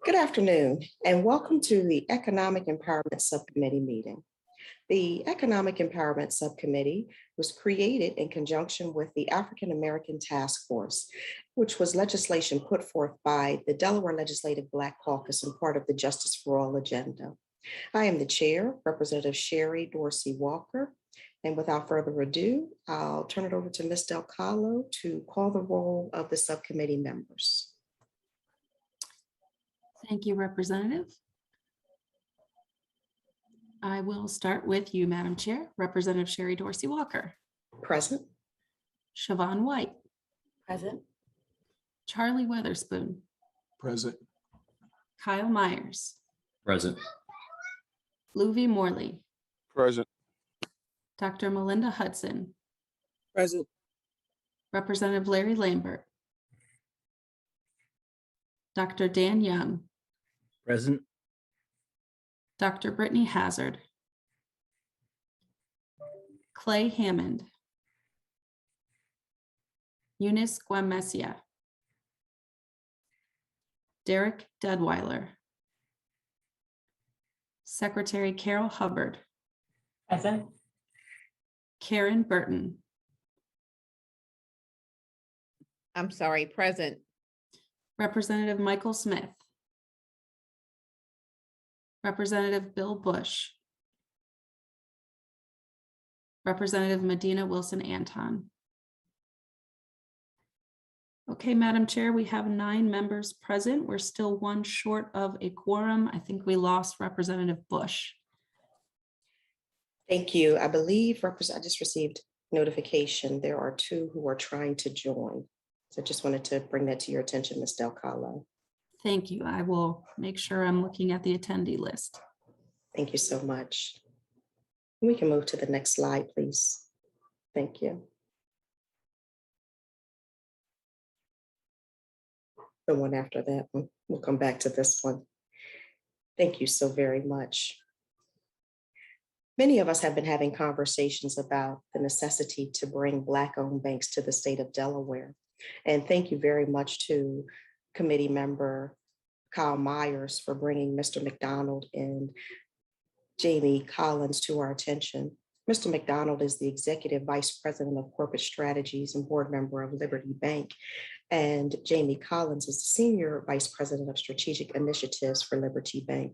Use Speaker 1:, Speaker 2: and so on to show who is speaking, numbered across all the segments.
Speaker 1: Good afternoon, and welcome to the Economic Empowerment Subcommittee meeting. The Economic Empowerment Subcommittee was created in conjunction with the African American Task Force, which was legislation put forth by the Delaware Legislative Black Caucus and part of the Justice for All agenda. I am the chair, Representative Sherry Dorsey Walker, and without further ado, I'll turn it over to Ms. Del Callo to call the roll of the subcommittee members.
Speaker 2: Thank you, Representative. I will start with you, Madam Chair. Representative Sherry Dorsey Walker.
Speaker 1: Present.
Speaker 2: Siobhan White.
Speaker 3: Present.
Speaker 2: Charlie Weatherspoon.
Speaker 4: Present.
Speaker 2: Kyle Myers.
Speaker 5: Present.
Speaker 2: Louie Morley.
Speaker 4: Present.
Speaker 2: Dr. Melinda Hudson.
Speaker 4: Present.
Speaker 2: Representative Larry Lambert. Dr. Dan Young.
Speaker 5: Present.
Speaker 2: Dr. Brittany Hazard. Clay Hammond. Eunice Guamesia. Derek Deadweiler. Secretary Carol Hubbard.
Speaker 3: Present.
Speaker 2: Karen Burton.
Speaker 3: I'm sorry, present.
Speaker 2: Representative Michael Smith. Representative Bill Bush. Representative Medina Wilson Anton. Okay, Madam Chair, we have 9 members present. We're still one short of a quorum. I think we lost Representative Bush.
Speaker 1: Thank you. I believe I just received notification. There are 2 who are trying to join. So just wanted to bring that to your attention, Ms. Del Callo.
Speaker 2: Thank you. I will make sure I'm looking at the attendee list.
Speaker 1: Thank you so much. We can move to the next slide, please. Thank you. The one after that one. We'll come back to this one. Thank you so very much. Many of us have been having conversations about the necessity to bring Black-owned banks to the state of Delaware. And thank you very much to committee member Kyle Myers for bringing Mr. McDonald and Jamie Collins to our attention. Mr. McDonald is the Executive Vice President of Corporate Strategies and board member of Liberty Bank. And Jamie Collins is the Senior Vice President of Strategic Initiatives for Liberty Bank.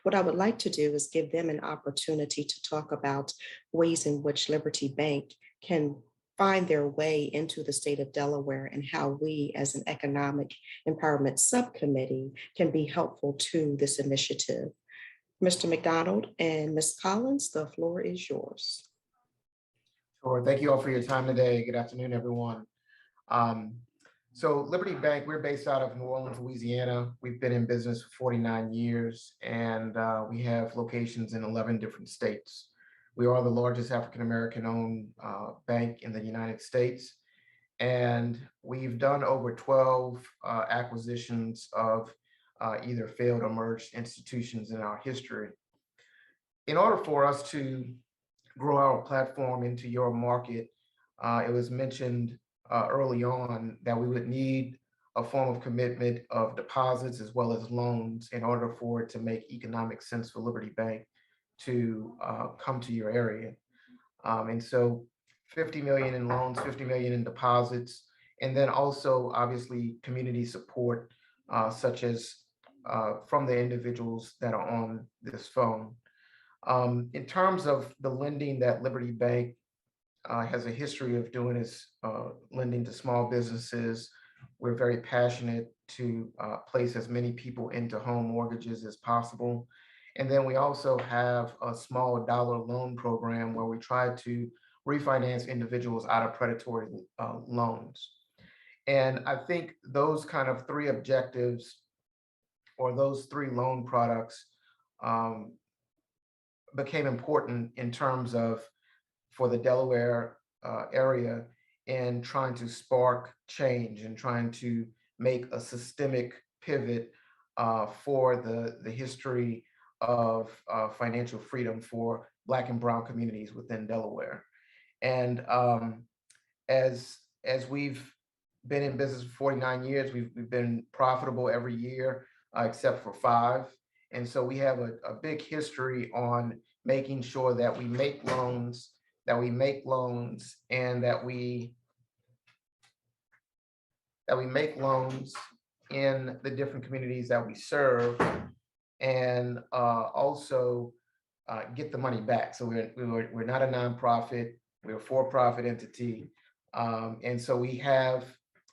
Speaker 1: What I would like to do is give them an opportunity to talk about ways in which Liberty Bank can find their way into the state of Delaware and how we as an economic empowerment subcommittee can be helpful to this initiative. Mr. McDonald and Ms. Collins, the floor is yours.
Speaker 6: Sure. Thank you all for your time today. Good afternoon, everyone. So Liberty Bank, we're based out of New Orleans, Louisiana. We've been in business for 49 years, and we have locations in 11 different states. We are the largest African-American owned bank in the United States. And we've done over 12 acquisitions of either failed or merged institutions in our history. In order for us to grow our platform into your market, it was mentioned early on that we would need a form of commitment of deposits as well as loans in order for it to make economic sense for Liberty Bank to come to your area. And so 50 million in loans, 50 million in deposits, and then also obviously community support, such as from the individuals that are on this phone. In terms of the lending that Liberty Bank has a history of doing is lending to small businesses. We're very passionate to place as many people into home mortgages as possible. And then we also have a small dollar loan program where we try to refinance individuals out of predatory loans. And I think those kind of 3 objectives or those 3 loan products became important in terms of for the Delaware area in trying to spark change and trying to make a systemic pivot for the history of financial freedom for Black and Brown communities within Delaware. And as we've been in business for 49 years, we've been profitable every year. except for 5. And so we have a big history on making sure that we make loans, and that we make loans in the different communities that we serve, and also get the money back. So we're not a nonprofit, we're a for-profit entity. And so we have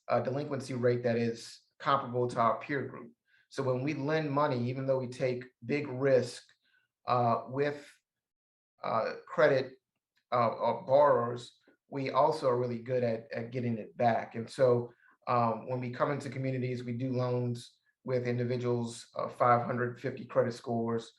Speaker 6: a delinquency rate that is comparable to our peer group. So when we lend money, even though we take big risk with credit or borrowers, we also are really good at getting it back. And so when we come into communities, we do loans with individuals of 550 credit scores.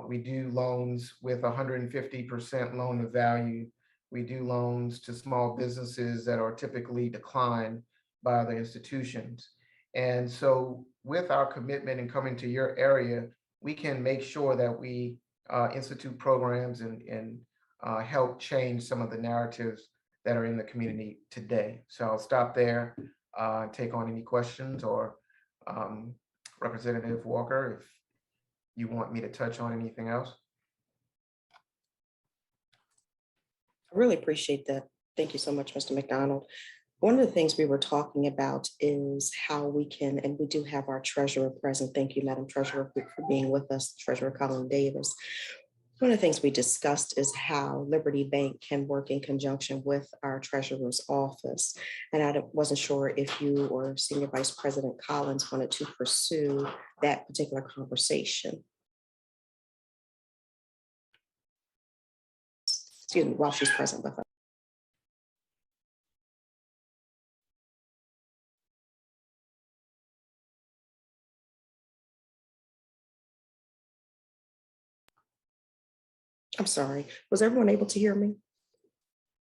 Speaker 6: We do loans with 150% loan to value. We do loans to small businesses that are typically declined by other institutions. And so with our commitment and coming to your area, we can make sure that we institute programs and help change some of the narratives that are in the community today. So I'll stop there, take on any questions, or Representative Walker, if you want me to touch on anything else.
Speaker 1: I really appreciate that. Thank you so much, Mr. McDonald. One of the things we were talking about is how we can, and we do have our treasurer present. Thank you, Madam Treasurer, for being with us, Treasurer Colleen Davis. One of the things we discussed is how Liberty Bank can work in conjunction with our treasurer's office. And I wasn't sure if you or Senior Vice President Collins wanted to pursue that particular conversation. Excuse me, while she's present with us. I'm sorry, was everyone able to hear me?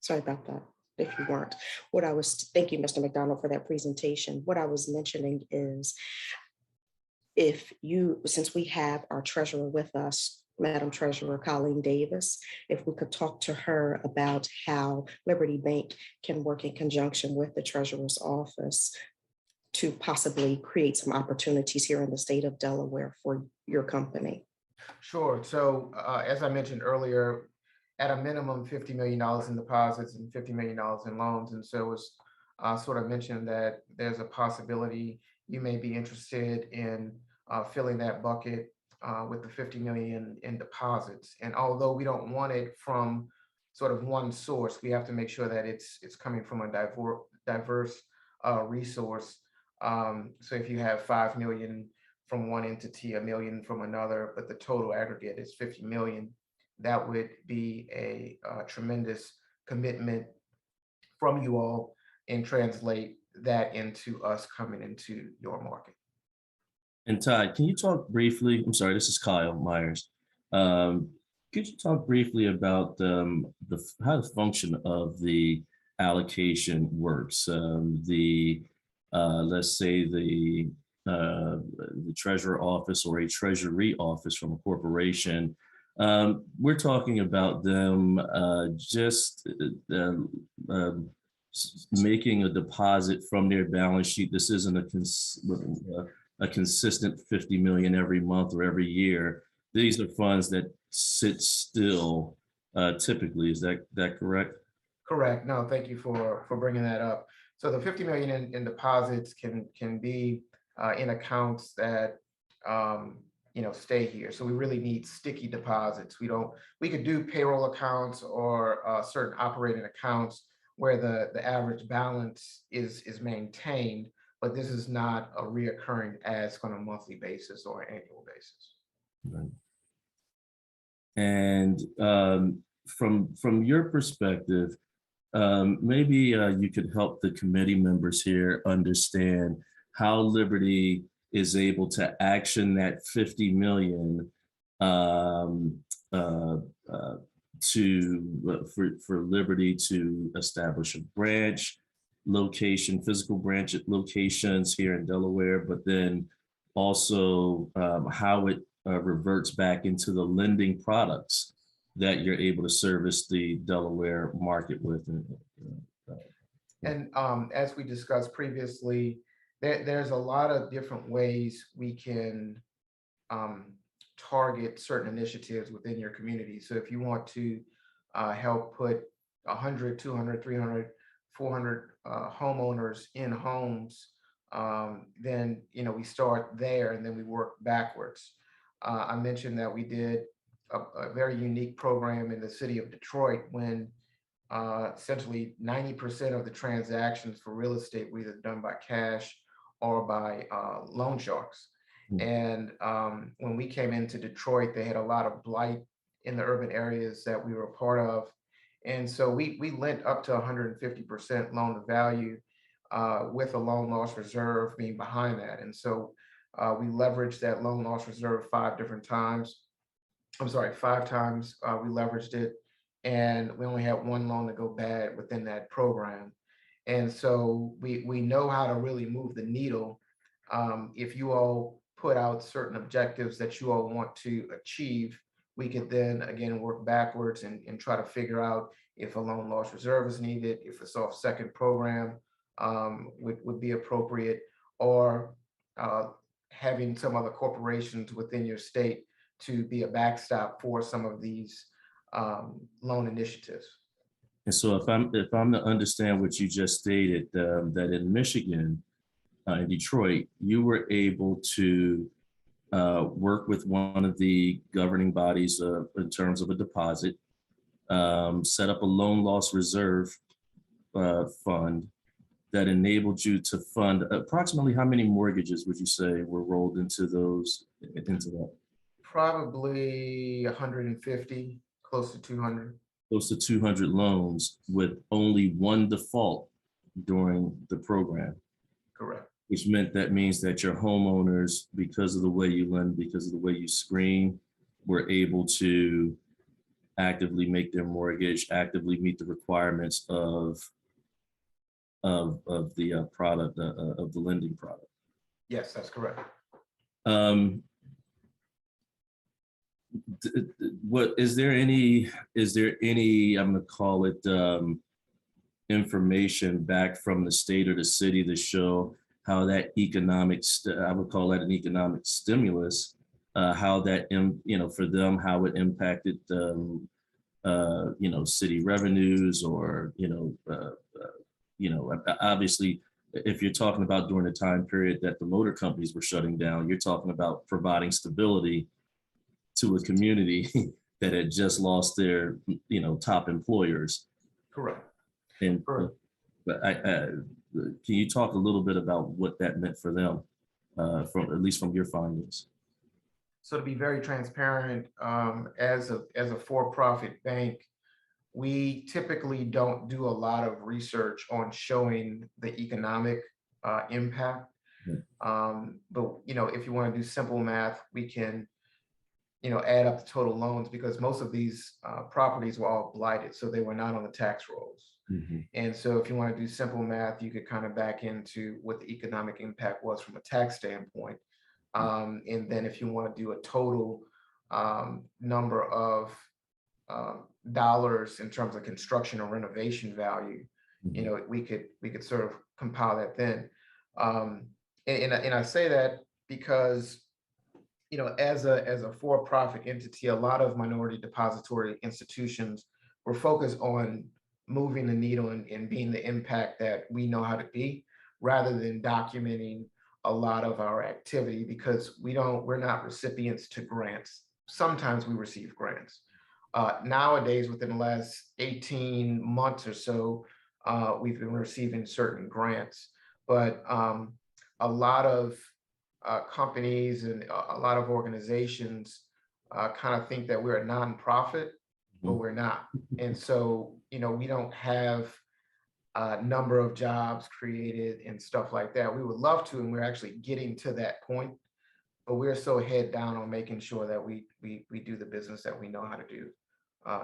Speaker 1: Sorry about that, if you weren't. Thank you, Mr. McDonald, for that presentation. What I was mentioning is, since we have our treasurer with us, Madam Treasurer Colleen Davis, if we could talk to her about how Liberty Bank can work in conjunction with the treasurer's office to possibly create some opportunities here in the state of Delaware for your company.
Speaker 6: Sure. So as I mentioned earlier, at a minimum, $50 million in deposits and $50 million in loans. And so it's sort of mentioned that there's a possibility you may be interested in filling that bucket with the $50 million in deposits. And although we don't want it from sort of one source, we have to make sure that it's coming from a diverse resource. So if you have 5 million from one entity, 1 million from another, but the total aggregate is 50 million, that would be a tremendous commitment from you all, and translate that into us coming into your market.
Speaker 5: And Todd, can you talk briefly? I'm sorry, this is Kyle Myers. Could you talk briefly about how the function of the allocation works? Let's say the treasurer office or a treasury office from a corporation. We're talking about them just making a deposit from their balance sheet. This isn't a consistent 50 million every month or every year. These are funds that sit still typically. Is that correct? Correct.
Speaker 6: No, thank you for bringing that up. So the 50 million in deposits can be in accounts that stay here. So we really need sticky deposits. We could do payroll accounts or certain operating accounts where the average balance is maintained, but this is not a reoccurring ask on a monthly basis or annual basis.
Speaker 5: Right. And from your perspective, maybe you could help the committee members here understand how Liberty is able to action that 50 million for Liberty to establish a branch location, physical branch locations here in Delaware, but then also how it reverts back into the lending products that you're able to service the Delaware market with.
Speaker 6: And as we discussed previously, there's a lot of different ways we can target certain initiatives within your community. So if you want to help put 100, 200, 300, 400 homeowners in homes, then we start there and then we work backwards. I mentioned that we did a very unique program in the city of Detroit when essentially 90% of the transactions for real estate were either done by cash or by loan sharks. And when we came into Detroit, they had a lot of blight in the urban areas that we were a part of. And so we lent up to 150% loan to value with a loan loss reserve being behind that. And so we leveraged that loan loss reserve 5 times. We leveraged it, and we only had one loan to go bad within that program. And so we know how to really move the needle. If you all put out certain objectives that you all want to achieve, we could then again work backwards and try to figure out if a loan loss reserve is needed, if a soft second program would be appropriate, or having some other corporations within your state to be a backstop for some of these loan initiatives.
Speaker 5: And so if I'm to understand what you just stated, that in Michigan, in Detroit, you were able to work with one of the governing bodies in terms of a deposit, set up a loan loss reserve fund that enabled you to fund approximately how many mortgages would you say were rolled into that?
Speaker 6: Probably 150, close to 200.
Speaker 5: Close to 200 loans with only one default during the program.
Speaker 6: Correct.
Speaker 5: Which means that your homeowners, because of the way you lend, because of the way you screen, were able to actively make their mortgage, actively meet the requirements of the product, of the lending product.
Speaker 6: Yes, that's correct.
Speaker 5: What is there any I'm going to call it information back from the state or the city to show how that I would call that an economic stimulus, how that for them, how it impacted city revenues, or obviously if you're talking about during the time period that the motor companies were shutting down, you're talking about providing stability to a community that had just lost their, top employers.
Speaker 6: Correct.
Speaker 5: And
Speaker 6: Correct.
Speaker 5: but can you talk a little bit about what that meant for them, at least from your findings?
Speaker 6: So to be very transparent, as a for-profit bank, we typically don't do a lot of research on showing the economic impact. But if you want to do simple math, we can add up the total loans, because most of these properties were all blighted, so they were not on the tax rolls.
Speaker 5: Mm-hmm.
Speaker 6: And so if you want to do simple math, you could kind of back into what the economic impact was from a tax standpoint. And then if you want to do a total number of dollars in terms of construction or renovation value, we could sort of compile that then. And I say that because as a for-profit entity, a lot of minority depository institutions were focused on moving the needle and being the impact that we know how to be, rather than documenting a lot of our activity, because we're not recipients to grants. Sometimes we receive grants. Nowadays, within the last 18 months or so, we've been receiving certain grants, but a lot of companies and a lot of organizations kind of think that we're a nonprofit, but we're not. And so, we don't have a number of jobs created and stuff like that. We would love to, and we're actually getting to that point, but we're so head down on making sure that we do the business that we know how to do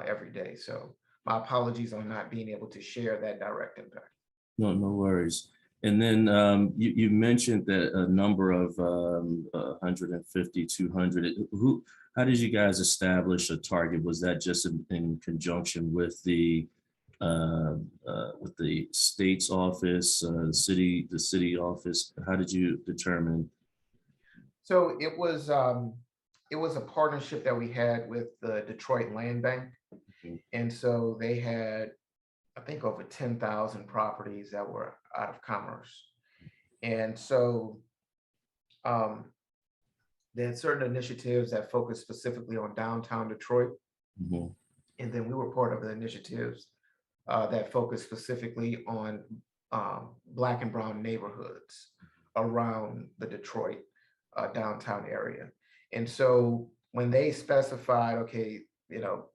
Speaker 6: every day. So my apologies on not being able to share that direct impact.
Speaker 5: No worries. And then you mentioned that a number of 150, 200. How did you guys establish a target? Was that just in conjunction with the with the state's office, the city office? How did you determine?
Speaker 6: So it was a partnership that we had with the Detroit Land Bank.
Speaker 5: Mhm.
Speaker 6: And so they had, I think, over 10,000 properties that were out of commerce. And so um, they had certain initiatives that focused specifically on downtown Detroit.
Speaker 5: Mhm.
Speaker 6: And then we were part of the initiatives that focused specifically on Black and brown neighborhoods around the Detroit downtown area. And so when they specified, okay,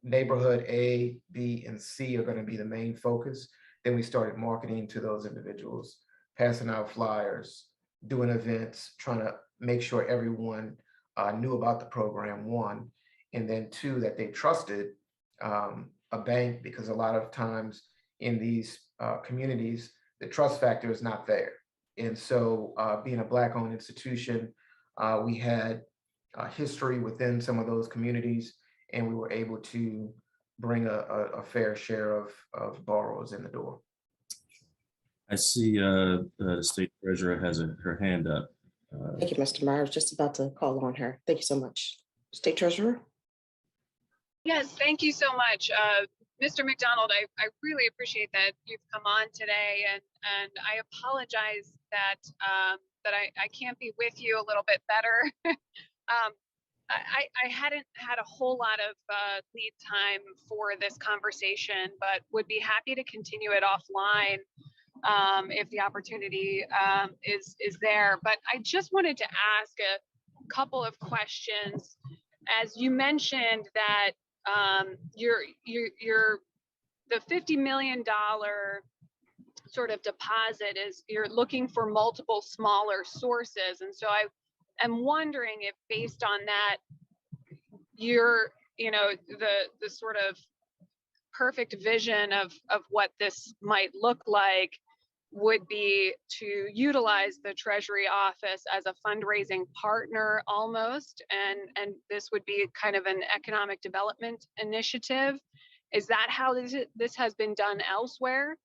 Speaker 6: neighborhood A, B, and C are going to be the main focus, then we started marketing to those individuals, passing out flyers, doing events, trying to make sure everyone knew about the program, one, and then two, that they trusted a bank, because a lot of times in these communities, the trust factor is not there. And so being a Black-owned institution, we had history within some of those communities, and we were able to bring a fair share of borrowers in the door.
Speaker 5: I see the state treasurer has her hand up.
Speaker 1: Thank you, Mr. Meyer. I was just about to call on her. Thank you so much. State Treasurer?
Speaker 7: Yes, thank you so much. Mr. McDonald, I really appreciate that you've come on today, and I apologize that that I can't be with you a little bit better. I hadn't had a whole lot of lead time for this conversation, but would be happy to continue it offline if the opportunity is there. But I just wanted to ask a couple of questions. As you mentioned that the $50 million sort of deposit is, you're looking for multiple smaller sources. And so I am wondering if, based on that, you're, the sort of perfect vision of what this might look like would be to utilize the Treasury office as a fundraising partner almost, and this would be kind of an economic development initiative. Is that how this has been done elsewhere?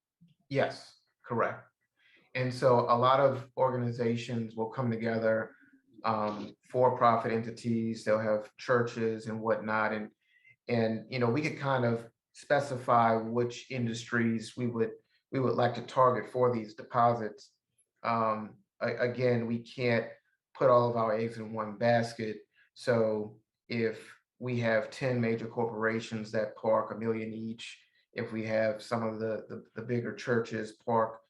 Speaker 6: Yes, correct. And so a lot of organizations will come together, for-profit entities, they'll have churches and whatnot, and we could kind of specify which industries we would like to target for these deposits. Again, we can't put all of our eggs in one basket. So if we have 10 major corporations that park $1 million each, if we have some of the bigger churches park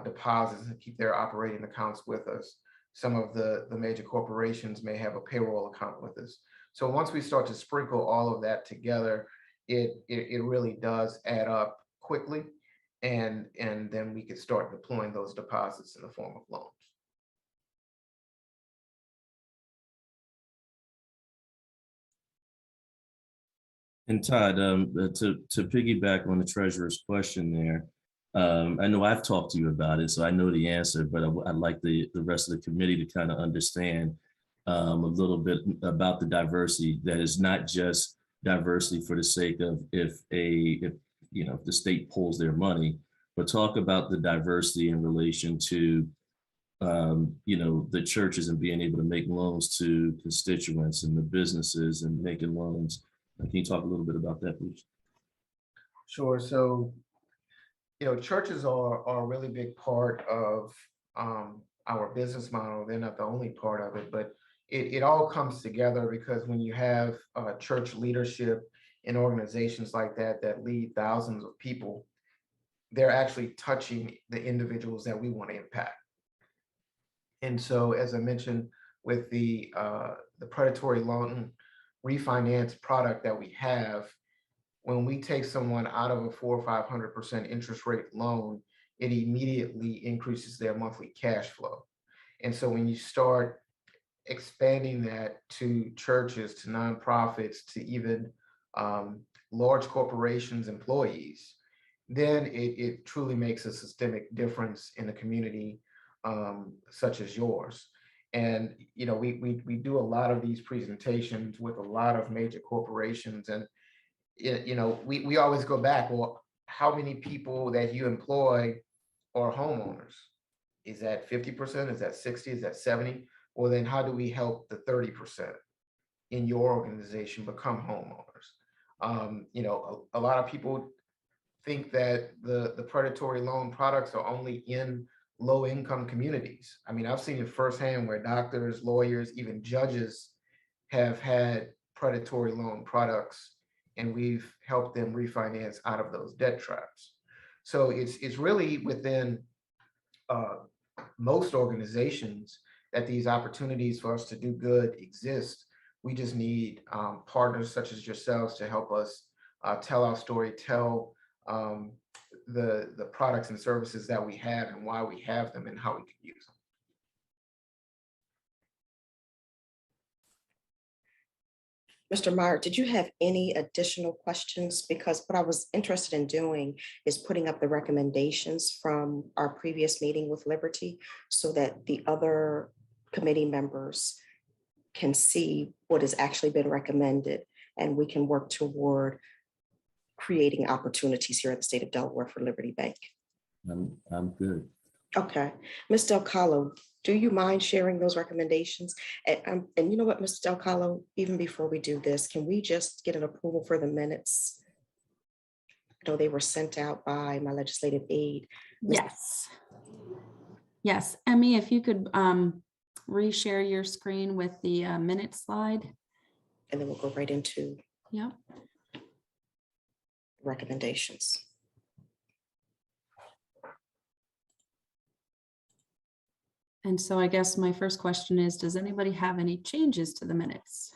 Speaker 6: deposits and keep their operating accounts with us, some of the major corporations may have a payroll account with us. So once we start to sprinkle all of that together, it really does add up quickly. And then we could start deploying those deposits in the form of loans.
Speaker 5: And Todd, to piggyback on the treasurer's question there, I know I've talked to you about it, so I know the answer, but I'd like the rest of the committee to kind of understand a little bit about the diversity that is not just diversity for the sake of if the state pulls their money, but talk about the diversity in relation to the churches and being able to make loans to constituents and the businesses and making loans. Can you talk a little bit about that, please? Sure.
Speaker 6: So, churches are a really big part of our business model. They're not the only part of it, but it all comes together because when you have church leadership in organizations like that lead thousands of people, they're actually touching the individuals that we want to impact. And so, as I mentioned, with the predatory loan refinance product that we have, when we take someone out of a 400% or 500% interest rate loan, it immediately increases their monthly cash flow. And so when you start expanding that to churches, to nonprofits, to even large corporations, employees, then it truly makes a systemic difference in a community such as yours. And we do a lot of these presentations with a lot of major corporations, and we always go back, well, how many people that you employ are homeowners? Is that 50%? Is that 60? Is that 70? Well, then how do we help the 30% in your organization become homeowners? You know, a lot of people think that the predatory loan products are only in low-income communities. I mean, I've seen it firsthand where doctors, lawyers, even judges have had predatory loan products, and we've helped them refinance out of those debt traps. So it's really within most organizations that these opportunities for us to do good exist. We just need partners such as yourselves to help us tell our story, tell the products and services that we have and why we have them and how we can use them.
Speaker 1: Mr. Meyer, did you have any additional questions? Because what I was interested in doing is putting up the recommendations from our previous meeting with Liberty so that the other committee members can see what has actually been recommended, and we can work toward creating opportunities here at the state of Delaware for Liberty Bank.
Speaker 5: I'm good.
Speaker 1: Okay, Ms. Del Callo, do you mind sharing those recommendations? And you know what, Mr. Del Callo, even before we do this, can we just get an approval for the minutes? I know they were sent out by my legislative aide.
Speaker 2: Yes. Yes, Emmy, if you could reshare your screen with the minute slide.
Speaker 1: And then we'll go right into
Speaker 2: Yep.
Speaker 1: recommendations.
Speaker 2: And so I guess my first question is, does anybody have any changes to the minutes?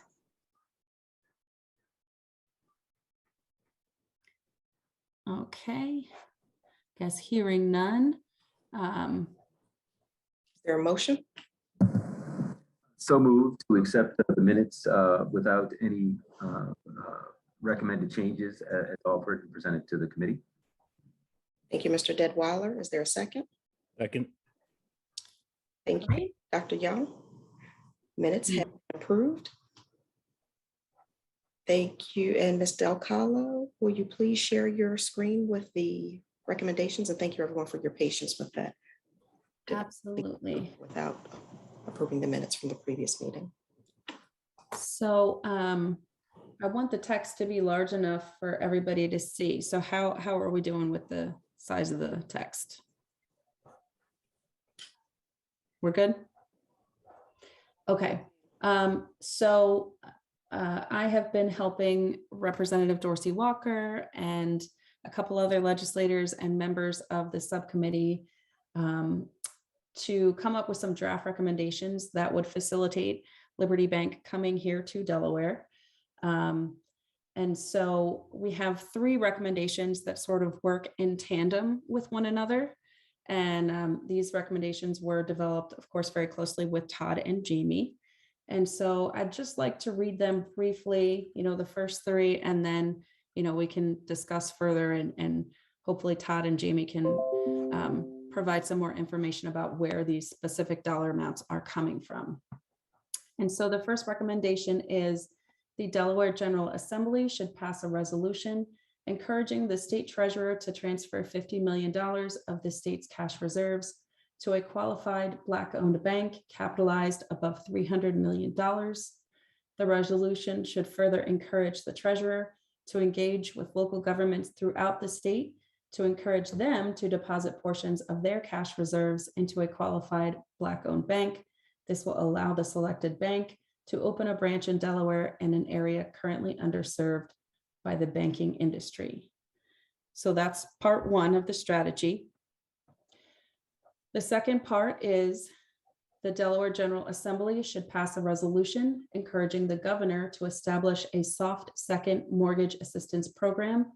Speaker 2: Okay, guess hearing none.
Speaker 1: Is there a motion?
Speaker 8: So moved to accept the minutes without any recommended changes as offered and presented to the committee.
Speaker 1: Thank you, Mr. Deadweiler. Is there a second?
Speaker 4: Second.
Speaker 1: Thank you, Dr. Young. Minutes have been approved. Thank you. And Ms. Del Callo, will you please share your screen with the recommendations? And thank you everyone for your patience with that.
Speaker 2: Absolutely.
Speaker 1: Without approving the minutes from the previous meeting.
Speaker 2: So I want the text to be large enough for everybody to see. So how are we doing with the size of the text? We're good? Okay. So I have been helping Representative Dorsey Walker and a couple other legislators and members of the subcommittee to come up with some draft recommendations that would facilitate Liberty Bank coming here to Delaware. And so we have 3 recommendations that sort of work in tandem with one another. And these recommendations were developed, of course, very closely with Todd and Jamie. And so I'd just like to read them briefly, you know, the first 3, and then, you know, we can discuss further and hopefully Todd and Jamie can provide some more information about where these specific dollar amounts are coming from. And so the first recommendation is the Delaware General Assembly should pass a resolution encouraging the state treasurer to transfer $50 million of the state's cash reserves to a qualified Black-owned bank capitalized above $300 million. The resolution should further encourage the treasurer to engage with local governments throughout the state to encourage them to deposit portions of their cash reserves into a qualified Black-owned bank. This will allow the selected bank to open a branch in Delaware in an area currently underserved by the banking industry. So that's part 1 of the strategy. The second part is the Delaware General Assembly should pass a resolution encouraging the governor to establish a soft second mortgage assistance program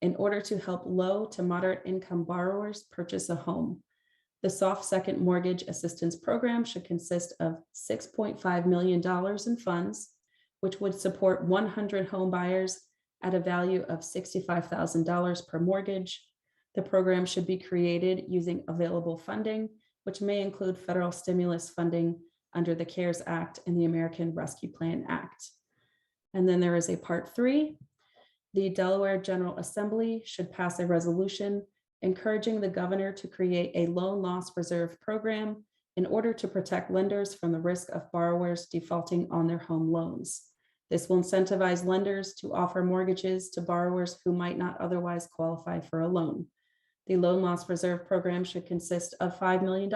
Speaker 2: in order to help low to moderate income borrowers purchase a home. The soft second mortgage assistance program should consist of $6.5 million in funds, which would support 100 home buyers at a value of $65,000 per mortgage. The program should be created using available funding, which may include federal stimulus funding under the CARES Act and the American Rescue Plan Act. And then there is a part 3. the Delaware General Assembly should pass a resolution encouraging the governor to create a loan loss reserve program in order to protect lenders from the risk of borrowers defaulting on their home loans. This will incentivize lenders to offer mortgages to borrowers who might not otherwise qualify for a loan. The loan loss reserve program should consist of $5 million,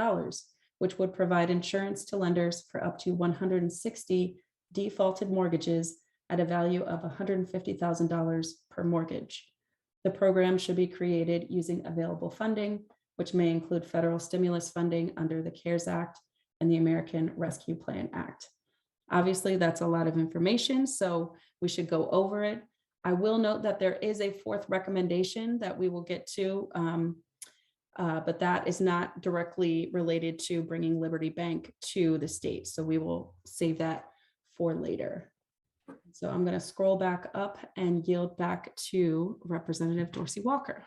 Speaker 2: which would provide insurance to lenders for up to 160 defaulted mortgages at a value of $150,000 per mortgage. The program should be created using available funding, which may include federal stimulus funding under the CARES Act and the American Rescue Plan Act. Obviously, that's a lot of information, so we should go over it. I will note that there is a fourth recommendation that we will get to, but that is not directly related to bringing Liberty Bank to the state. So we will save that for later. So I'm going to scroll back up and yield back to Representative Dorsey Walker.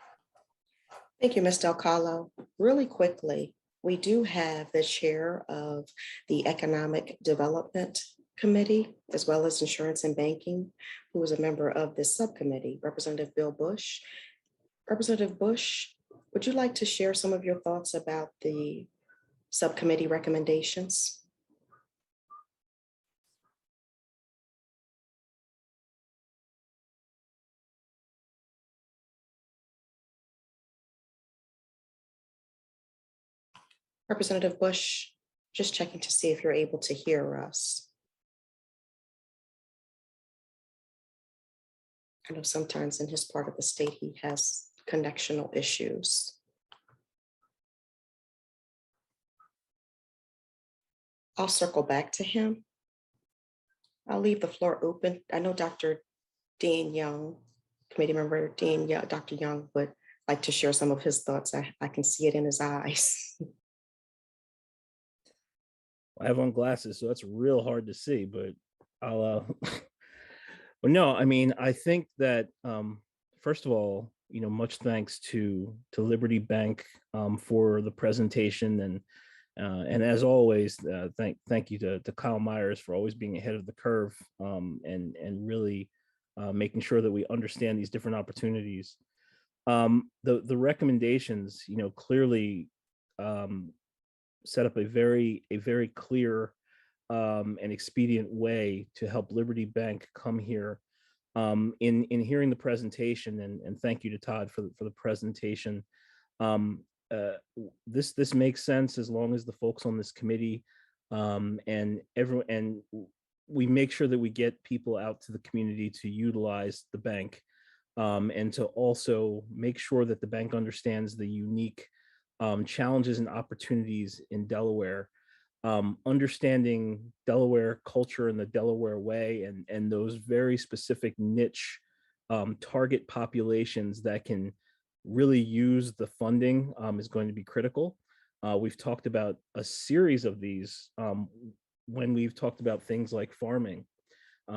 Speaker 1: Thank you, Ms. Del Carlo. Really quickly, we do have the chair of the Economic Development Committee, as well as Insurance and Banking, who is a member of this subcommittee, Representative Bill Bush. Representative Bush, would you like to share some of your thoughts about the subcommittee recommendations? Representative Bush, just checking to see if you're able to hear us. I know sometimes in his part of the state, he has connectional issues. I'll circle back to him. I'll leave the floor open. I know Dr. Dean Young, committee member Dean Young, Dr. Young would like to share some of his thoughts. I can see it in his eyes.
Speaker 9: I have on glasses, so that's real hard to see, but I'll, well, no, I mean, I think that, first of all, much thanks to Liberty Bank for the presentation, and as always, thank you to Kyle Myers for always being ahead of the curve and really making sure that we understand these different opportunities. The recommendations, clearly set up a very clear and expedient way to help Liberty Bank come here. In hearing the presentation, and thank you to Todd for the presentation. This makes sense as long as the folks on this committee and we make sure that we get people out to the community to utilize the bank and to also make sure that the bank understands the unique challenges and opportunities in Delaware, understanding Delaware culture and the Delaware way, and those very specific niche target populations that can really use the funding is going to be critical. We've talked about a series of these when we've talked about things like farming.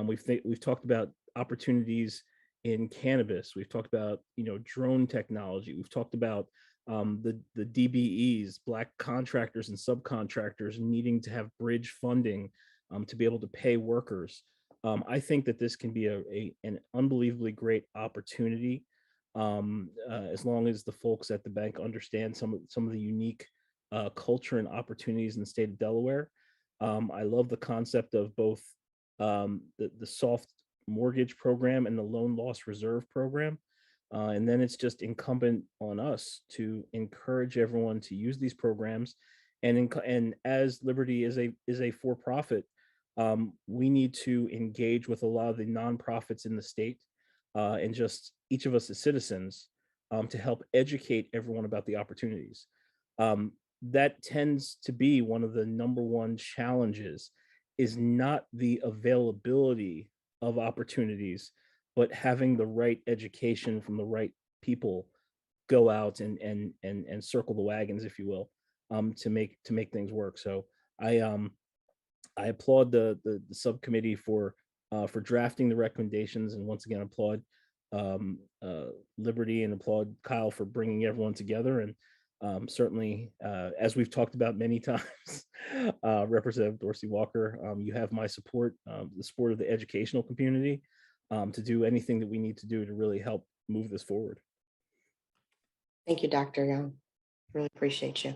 Speaker 9: We've talked about opportunities in cannabis. We've talked about drone technology. We've talked about the DBEs, black contractors and subcontractors needing to have bridge funding to be able to pay workers. I think that this can be an unbelievably great opportunity as long as the folks at the bank understand some of the unique culture and opportunities in the state of Delaware. I love the concept of both the soft mortgage program and the loan loss reserve program. And then it's just incumbent on us to encourage everyone to use these programs. And as Liberty is a for-profit, we need to engage with a lot of the nonprofits in the state and just each of us as citizens to help educate everyone about the opportunities. That tends to be one of the number one challenges, is not the availability of opportunities, but having the right education from the right people go out and circle the wagons, if you will, to make things work. So I applaud the subcommittee for drafting the recommendations, and once again applaud Liberty and applaud Kyle for bringing everyone together. And certainly, as we've talked about many times, Representative Dorsey Walker, you have my support, the support of the educational community. to do anything that we need to do to really help move this forward.
Speaker 1: Thank you, Dr. Young. Really appreciate you.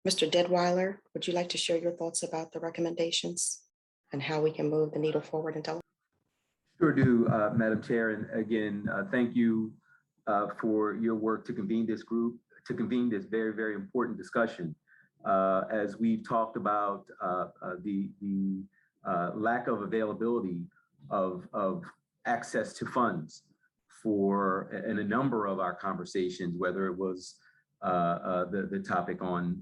Speaker 1: Mr. Deadweiler, would you like to share your thoughts about the recommendations and how we can move the needle forward in Delaware?
Speaker 8: Sure do, Madam Chair. And again, thank you for your work to convene this group, to convene this very, very important discussion. As we've talked about the lack of availability of access to funds for in a number of our conversations, whether it was the topic on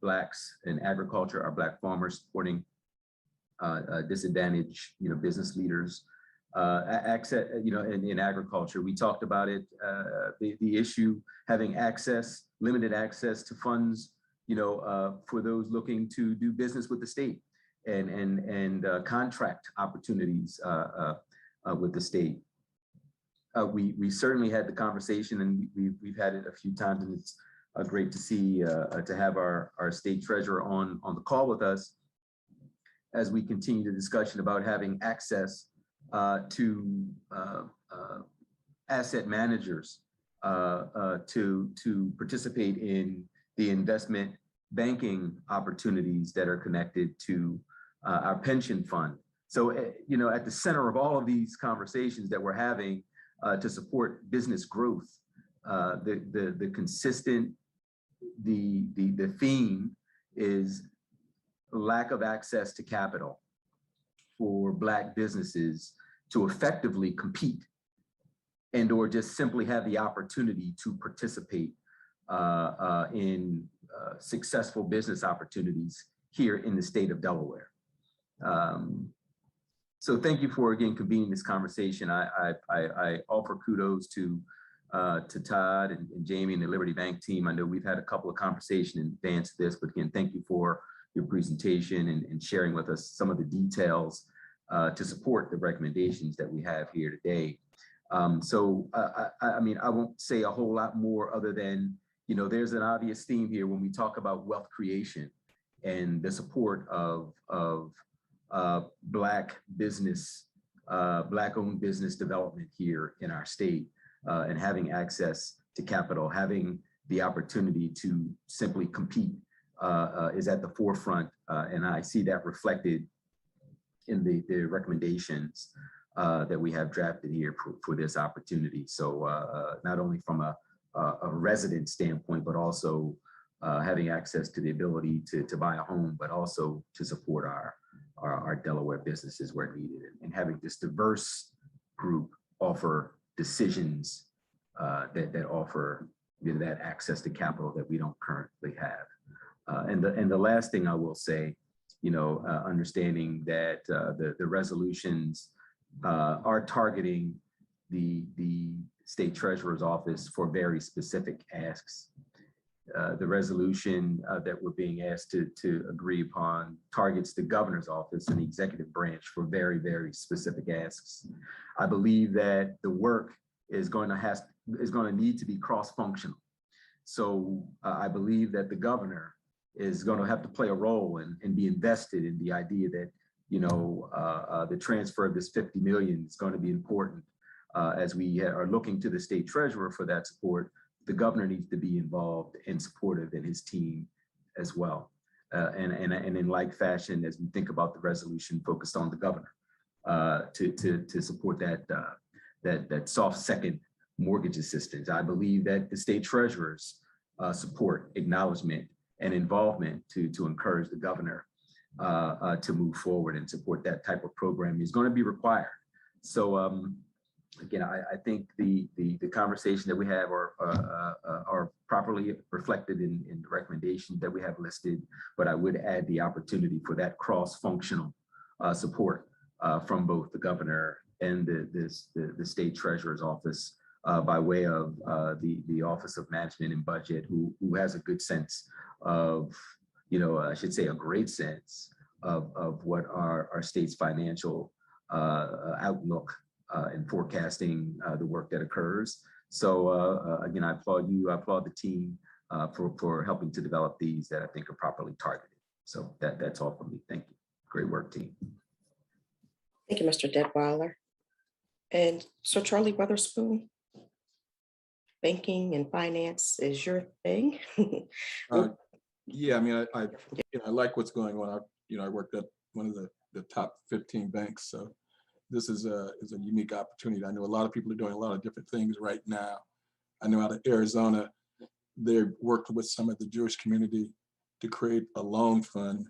Speaker 8: Blacks in agriculture, our Black farmers supporting disadvantaged, business leaders, access, in agriculture. We talked about it, the issue having access, limited access to funds, for those looking to do business with the state and contract opportunities with the state. We certainly had the conversation, and we've had it a few times, and it's great to see to have our state treasurer on the call with us as we continue the discussion about having access to asset managers to participate in the investment banking opportunities that are connected to our pension fund. So, at the center of all of these conversations that we're having to support business growth, the consistent, the theme is lack of access to capital for Black businesses to effectively compete and or just simply have the opportunity to participate in successful business opportunities here in the state of Delaware. So thank you for, again, convening this conversation. I offer kudos to Todd and Jamie and the Liberty Bank team. I know we've had a couple of conversations in advance of this, but again, thank you for your presentation and sharing with us some of the details to support the recommendations that we have here today. So I mean, I won't say a whole lot more other than, there's an obvious theme here when we talk about wealth creation and the support of Black business, Black-owned business development here in our state, and having access to capital, having the opportunity to simply compete is at the forefront, and I see that reflected in the recommendations that we have drafted here for this opportunity. So not only from a resident standpoint, but also having access to the ability to buy a home, but also to support our Delaware businesses where needed, and having this diverse group offer decisions that offer that access to capital that we don't currently have. And the last thing I will say, understanding that the resolutions are targeting the state treasurer's office for very specific asks. The resolution that we're being asked to agree upon targets the governor's office and the executive branch for very, very specific asks. I believe that the work is going to need to be cross-functional. So I believe that the governor is going to have to play a role and be invested in the idea that, the transfer of this 50 million is going to be important as we are looking to the state treasurer for that support. The governor needs to be involved and supportive, and his team as well. And in like fashion, as we think about the resolution focused on the governor to support that soft second mortgage assistance. I believe that the state treasurer's support, acknowledgement, and involvement to encourage the governor to move forward and support that type of program is going to be required. So again, I think the conversation that we have are properly reflected in the recommendations that we have listed, but I would add the opportunity for that cross-functional support from both the governor and the state treasurer's office by way of the Office of Management and Budget, who has a good sense of, I should say a great sense of what our state's financial outlook and forecasting the work that occurs. So again, I applaud you, I applaud the team for helping to develop these that I think are properly targeted. So that's all from me. Thank you. Great work, team.
Speaker 1: Thank you, Mr. Detweiler. And Sir Charlie Weatherspoon, banking and finance is your thing.
Speaker 4: Yeah, I mean, I like what's going on. I worked at one of the top 15 banks, so this is a unique opportunity. I know a lot of people are doing a lot of different things right now. I know out of Arizona, they're working with some of the Jewish community to create a loan fund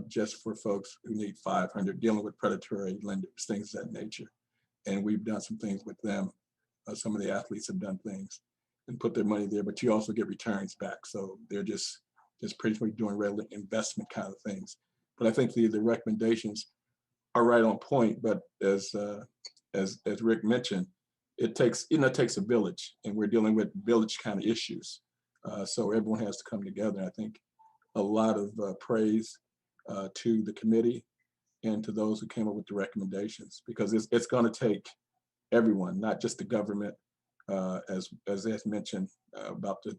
Speaker 4: just for folks who need 500, dealing with predatory lenders, things of that nature. And we've done some things with them. Some of the athletes have done things and put their money there, but you also get returns back. So they're just pretty much doing regular investment kind of things. But I think the recommendations are right on point. But as Rick mentioned, it takes a village, and we're dealing with village kind of issues. So everyone has to come together. I think a lot of praise to the committee and to those who came up with the recommendations, because it's going to take everyone, not just the government, as mentioned about the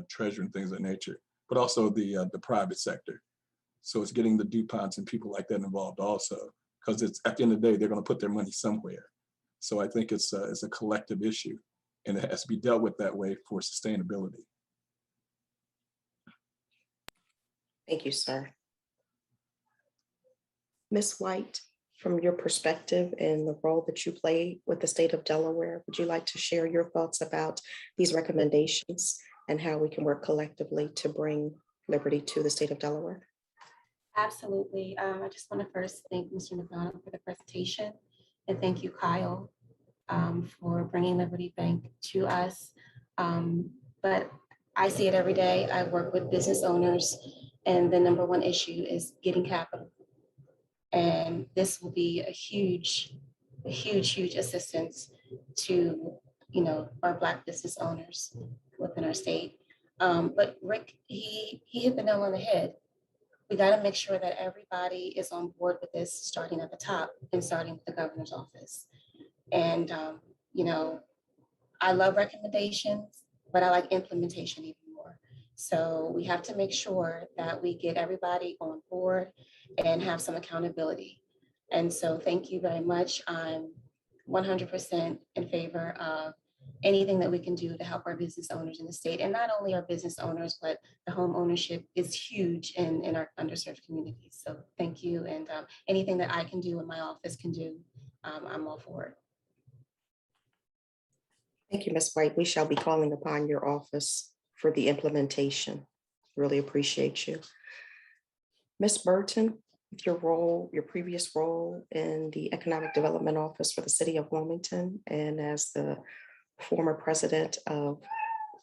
Speaker 4: treasury and things of that nature, but also the private sector. So it's getting the DuPonts and people like that involved also, because it's at the end of the day, they're going to put their money somewhere. So I think it's a collective issue, and it has to be dealt with that way for sustainability.
Speaker 1: Thank you, sir. Ms. White, from your perspective and the role that you play with the state of Delaware, would you like to share your thoughts about these recommendations and how we can work collectively to bring liberty to the state of Delaware?
Speaker 10: Absolutely. I just want to first thank Mr. McDonald for the presentation, and thank you, Kyle, for bringing Liberty Bank to us. But I see it every day. I work with business owners, and the number one issue is getting capital. And this will be a huge assistance to, our Black business owners within our state. But Rick, he hit the nail on the head. We got to make sure that everybody is on board with this, starting at the top and starting with the governor's office. And, I love recommendations, but I like implementation even more. So we have to make sure that we get everybody on board and have some accountability. And so thank you very much. I'm 100% in favor of anything that we can do to help our business owners in the state. And not only our business owners, but the home ownership is huge in our underserved communities. So thank you. And anything that I can do and my office can do, I'm all for it.
Speaker 1: Thank you, Ms. White. We shall be calling upon your office for the implementation. Really appreciate you. Ms. Burton, with your previous role in the Economic Development Office for the City of Wilmington, and as the former president of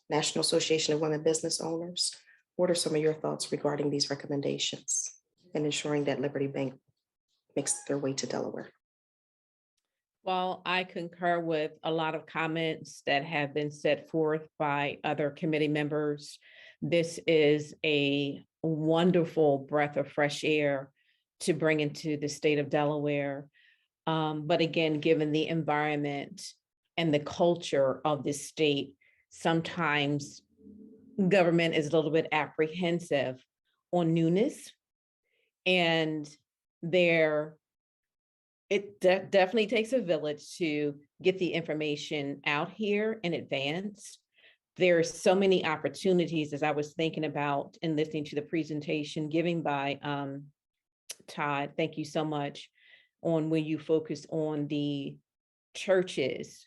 Speaker 1: National Association of Women Business Owners, what are some of your thoughts regarding these recommendations and ensuring that Liberty Bank makes their way to Delaware?
Speaker 3: Well, I concur with a lot of comments that have been set forth by other committee members. This is a wonderful breath of fresh air to bring into the state of Delaware. But again, given the environment and the culture of this state, sometimes government is a little bit apprehensive on newness, and it definitely takes a village to get the information out here in advance. There are so many opportunities, as I was thinking about and listening to the presentation given by Todd, thank you so much, on when you focus on the churches.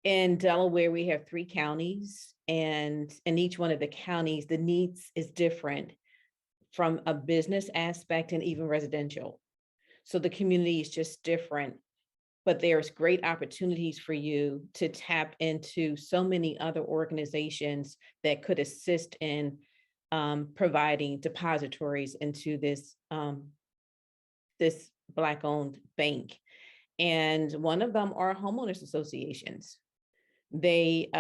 Speaker 3: In Delaware, we have 3 counties, and in each one of the counties, the needs is different from a business aspect and even residential. So the community is just different, but there's great opportunities for you to tap into so many other organizations that could assist in providing depositories into this Black-owned bank. And one of them are homeowners associations. They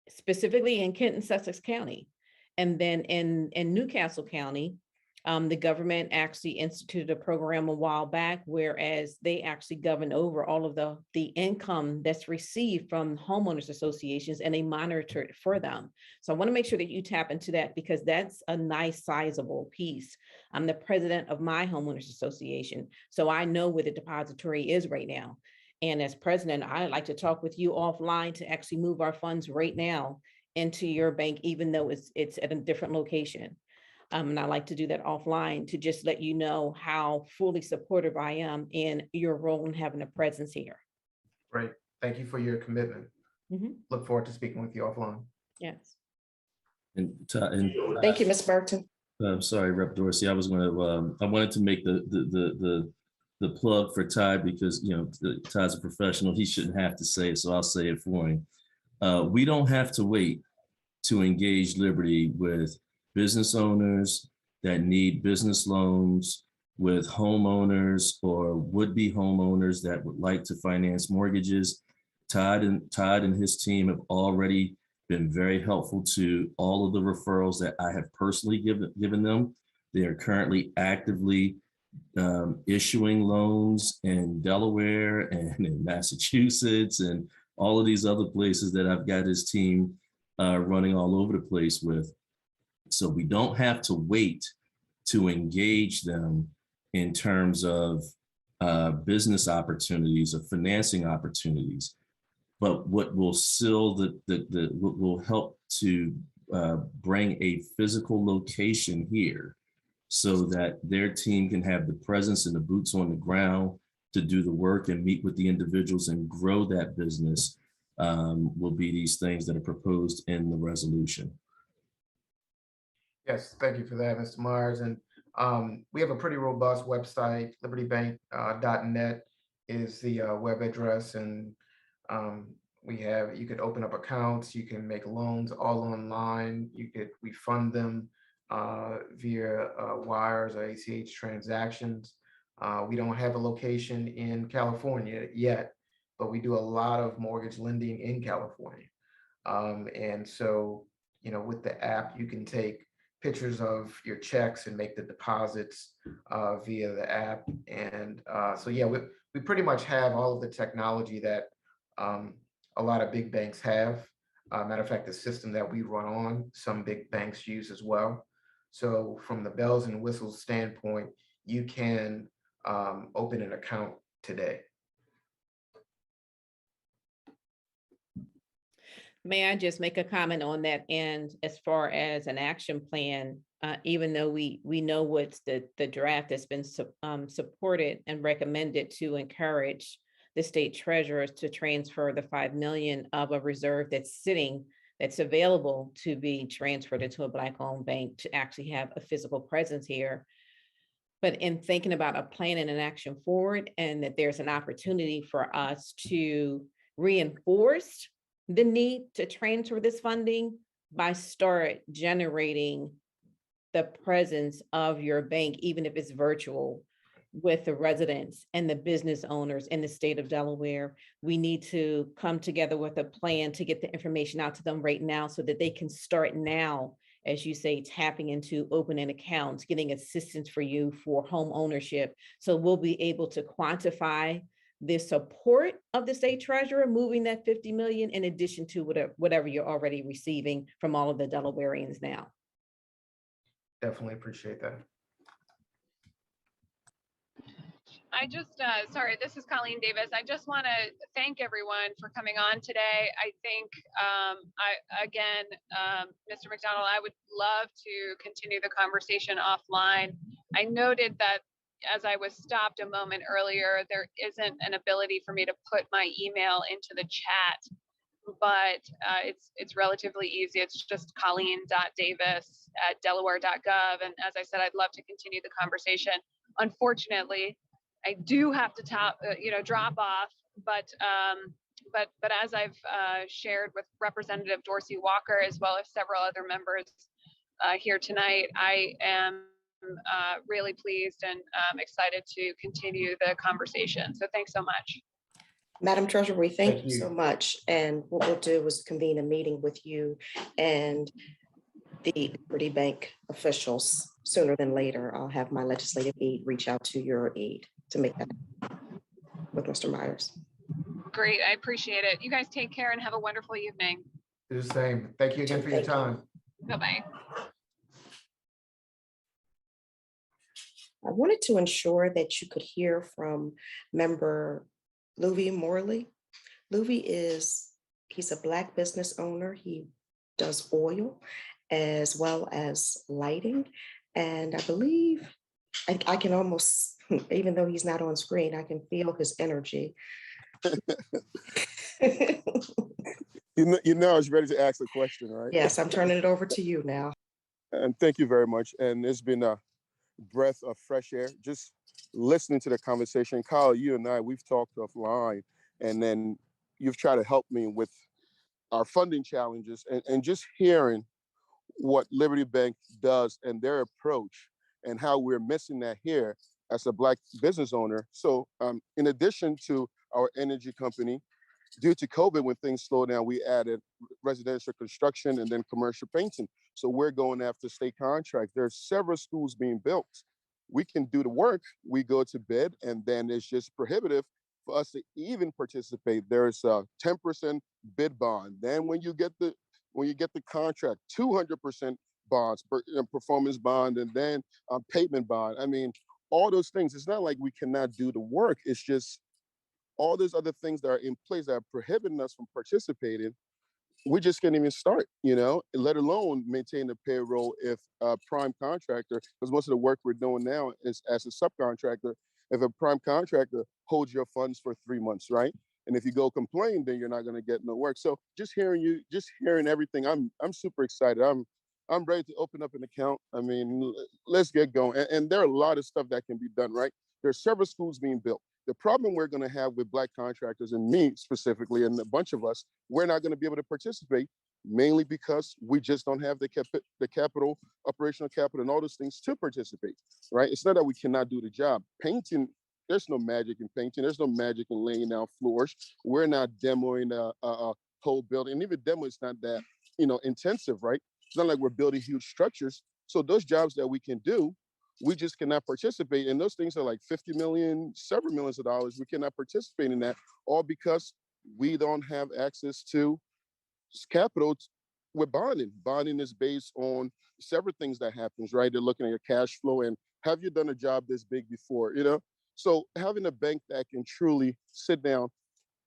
Speaker 3: specifically in Kent and Sussex County. And then in Newcastle County, The government actually instituted a program a while back, whereas they actually govern over all of the income that's received from homeowners associations, and they monitor it for them. So I want to make sure that you tap into that, because that's a nice sizable piece. I'm the president of my homeowners association, so I know where the depository is right now. And as president, I'd like to talk with you offline to actually move our funds right now into your bank, even though it's at a different location. And I like to do that offline to just let you know how fully supportive I am in your role in having a presence here.
Speaker 6: Great. Thank you for your commitment.
Speaker 3: Mhm.
Speaker 6: Look forward to speaking with you offline.
Speaker 3: Yes.
Speaker 5: And
Speaker 1: Thank you, Ms. Burton.
Speaker 5: I'm sorry, Rep. Dorsey. I wanted to make the plug for Ty, because Ty's a professional. He shouldn't have to say it, so I'll say it for him. We don't have to wait to engage Liberty with business owners that need business loans, with homeowners or would-be homeowners that would like to finance mortgages. Todd and his team have already been very helpful to all of the referrals that I have personally given them. They are currently actively issuing loans in Delaware and in Massachusetts and all of these other places that I've got his team running all over the place with. So we don't have to wait to engage them in terms of business opportunities or financing opportunities. But what will what will help to bring a physical location here, so that their team can have the presence and the boots on the ground to do the work and meet with the individuals and grow that business, will be these things that are proposed in the resolution.
Speaker 6: Yes, thank you for that, Mr. Myers. And we have a pretty robust website. libertybank.net is the web address, and you could open up accounts, you can make loans all online. We fund them via wires or ACH transactions. We don't have a location in California yet, but we do a lot of mortgage lending in California. And so, with the app, you can take pictures of your checks and make the deposits via the app. And so, yeah, we pretty much have all of the technology that a lot of big banks have. Matter of fact, the system that we run on, some big banks use as well. So from the bells and whistles standpoint, you can open an account today.
Speaker 3: May I just make a comment on that end as far as an action plan, even though we know what's the draft that's been supported and recommended to encourage the state treasurers to transfer the 5 million of a reserve that's available to be transferred into a Black-owned bank to actually have a physical presence here. But in thinking about a plan and an action forward, and that there's an opportunity for us to reinforce the need to transfer this funding by start generating the presence of your bank, even if it's virtual, with the residents and the business owners in the state of Delaware. We need to come together with a plan to get the information out to them right now, so that they can start now, as you say, tapping into opening accounts, getting assistance for you for home ownership. So we'll be able to quantify the support of the state treasurer moving that 50 million in addition to whatever you're already receiving from all of the Delawareans now.
Speaker 6: Definitely appreciate that.
Speaker 7: I just, sorry, this is Colleen Davis. I just want to thank everyone for coming on today. I think, Mr. McDonald, I would love to continue the conversation offline. I noted that as I was stopped a moment earlier, there isn't an ability for me to put my email into the chat, but it's relatively easy. It's just colleen.davis@delaware.gov. And as I said, I'd love to continue the conversation. Unfortunately, I do have to drop off, but as I've shared with Representative Dorsey Walker, as well as several other members here tonight, I am really pleased and excited to continue the conversation. So thanks so much.
Speaker 1: Madam Treasurer, we thank you
Speaker 6: you.
Speaker 1: so much. And what we'll do is convene a meeting with you and the Liberty Bank officials sooner than later. I'll have my legislative aide reach out to your aide to make that with Mr. Myers.
Speaker 7: Great, I appreciate it. You guys take care and have a wonderful evening.
Speaker 6: Do the same. Thank you again for your
Speaker 1: Thank you.
Speaker 6: time.
Speaker 7: Bye-bye.
Speaker 1: I wanted to ensure that you could hear from member Louis Morley. Louis he's a Black business owner. He does oil as well as lighting. And I believe I can almost, even though he's not on screen, I can feel his energy.
Speaker 11: You know I was ready to ask a question, right?
Speaker 1: Yes, I'm turning it over to you now.
Speaker 11: And thank you very much. And it's been a breath of fresh air, just listening to the conversation. Kyle, you and I, we've talked offline, and then you've tried to help me with our funding challenges and just hearing what Liberty Bank does and their approach and how we're missing that here as a Black business owner. So in addition to our energy company, due to COVID, when things slowed down, we added residential construction and then commercial painting. So we're going after state contracts. There's several schools being built. We can do the work, we go to bid, and then it's just prohibitive for us to even participate. There's a 10% bid bond. Then when you get the contract, 200% bonds, performance bond, and then payment bond. I mean, all those things. It's not like we cannot do the work. It's just all those other things that are in place that are prohibiting us from participating. We just can't even start, let alone maintain the payroll if a prime contractor, because most of the work we're doing now is as a subcontractor, if a prime contractor holds your funds for 3 months, right? And if you go complain, then you're not going to get no work. So just hearing everything, I'm super excited. I'm ready to open up an account. I mean, let's get going. And there are a lot of stuff that can be done, right? There's several schools being built. The problem we're going to have with Black contractors, and me specifically, and a bunch of us, we're not going to be able to participate, mainly because we just don't have the capital, operational capital, and all those things to participate, right? It's not that we cannot do the job. Painting, there's no magic in painting. There's no magic in laying down floors. We're not demoing a whole building. And even demo is not that, intensive, right? It's not like we're building huge structures. So those jobs that we can do, we just cannot participate. And those things are like 50 million, several millions of dollars. We cannot participate in that, all because we don't have access to capital with bonding. Bonding is based on several things that happens, right? They're looking at your cash flow and have you done a job this big before, So having a bank that can truly sit down,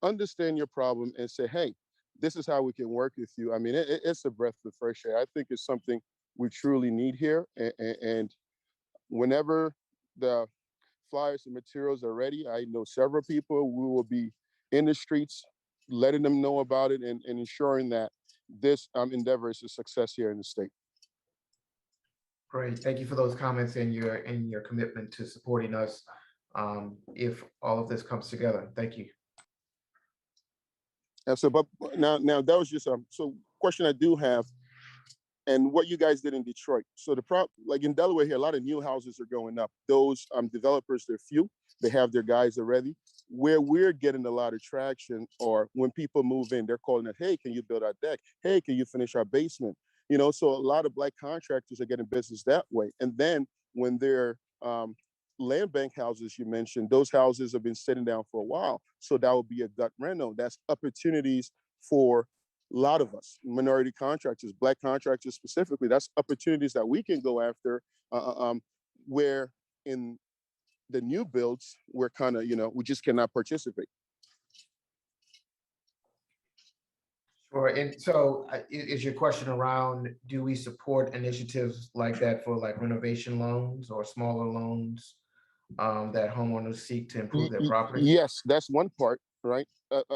Speaker 11: understand your problem and say, hey, this is how we can work with you. I mean, it's a breath of fresh air. I think it's something we truly need here. And whenever the flyers and materials are ready, I know several people, we will be in the streets, letting them know about it and ensuring that this endeavor is a success here in the state.
Speaker 6: Great. Thank you for those comments and your commitment to supporting us if all of this comes together. Thank you.
Speaker 11: And so, but now that was just so question I do have, and what you guys did in Detroit. So like in Delaware here, a lot of new houses are going up. Those developers, they're few. They have their guys already. Where we're getting a lot of traction, or when people move in, they're calling it, hey, can you build our deck? Hey, can you finish our basement? So a lot of Black contractors are getting business that way. And then when they're land bank houses you mentioned, those houses have been sitting down for a while. So that would be a gut rental. That's opportunities for a lot of us, minority contractors, Black contractors specifically. That's opportunities that we can go after, where in the new builds, we're kind of, we just cannot participate.
Speaker 6: Sure. And so is your question around, do we support initiatives like that for like renovation loans or smaller loans that homeowners seek to improve their property?
Speaker 11: Yes, that's one part, right?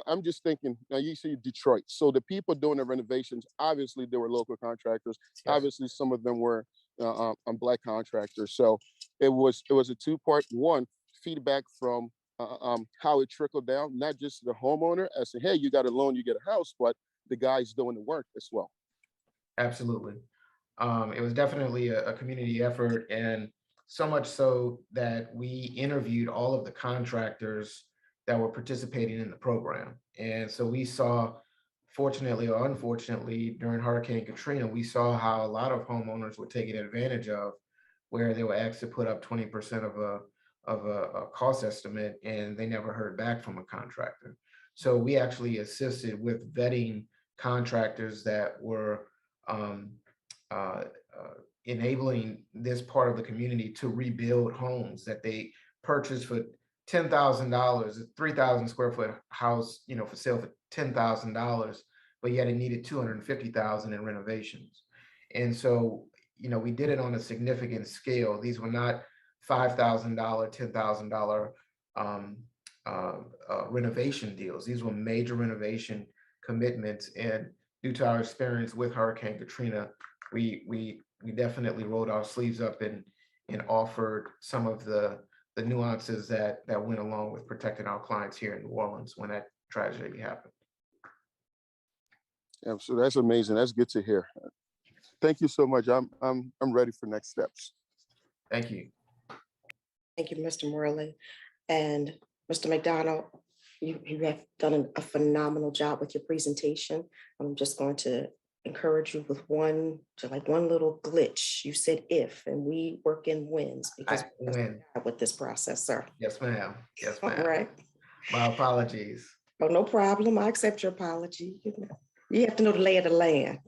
Speaker 11: I'm just thinking, now you see Detroit. So the people doing the renovations, obviously they were local contractors. Yes. Obviously some of them were Black contractors. So it was a two-part. One, feedback from how it trickled down, not just the homeowner as saying, hey, you got a loan, you get a house, but the guys doing the work as well.
Speaker 6: Absolutely. It was definitely a community effort, and so much so that we interviewed all of the contractors that were participating in the program. And so we saw fortunately or unfortunately, during Hurricane Katrina, we saw how a lot of homeowners were taken advantage of, where they were asked to put up 20% of a cost estimate, and they never heard back from a contractor. So we actually assisted with vetting contractors that were enabling this part of the community to rebuild homes that they purchased for $10,000, 3,000 square foot house, for sale for $10,000, but yet it needed 250,000 in renovations. And so, we did it on a significant scale. These were not $5,000, $10,000 renovation deals. These were major renovation commitments. And due to our experience with Hurricane Katrina, we definitely rolled our sleeves up and offered some of the nuances that went along with protecting our clients here in New Orleans when that tragedy happened.
Speaker 11: Yeah, so that's amazing. That's good to hear. Thank you so much. I'm ready for next steps.
Speaker 6: Thank you.
Speaker 1: Thank you, Mr. Morley. And Mr. McDonald, you have done a phenomenal job with your presentation. I'm just going to encourage you with one little glitch. You said if, and we work in wins because
Speaker 6: I win
Speaker 1: with this process, sir.
Speaker 6: Yes, ma'am. Yes,
Speaker 1: All
Speaker 6: ma'am.
Speaker 1: right.
Speaker 6: My apologies.
Speaker 1: Oh, no problem. I accept your apology. You have to know the lay of the land.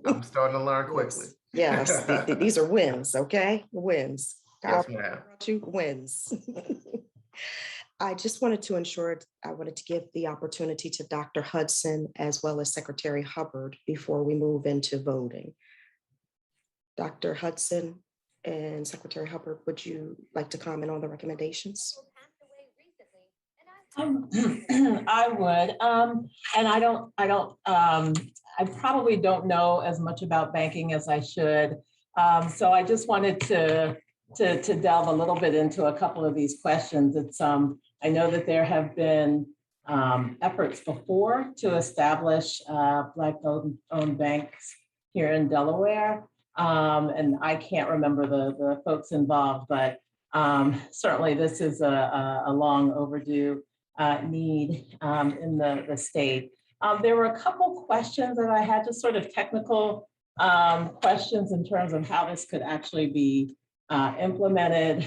Speaker 6: I'm starting to learn quickly.
Speaker 1: Yes, these are wins, okay? Wins.
Speaker 6: Yes, ma'am.
Speaker 1: Wins. I just wanted to give the opportunity to Dr. Hudson as well as Secretary Hubbard before we move into voting. Dr. Hudson and Secretary Hubbard, would you like to comment on the recommendations?
Speaker 12: I would, and I probably don't know as much about banking as I should. So I just wanted to delve a little bit into a couple of these questions. I know that there have been efforts before to establish Black-owned banks here in Delaware. And I can't remember the folks involved, but certainly this is a long overdue need in the state. There were a couple questions that I had, just sort of technical questions in terms of how this could actually be implemented.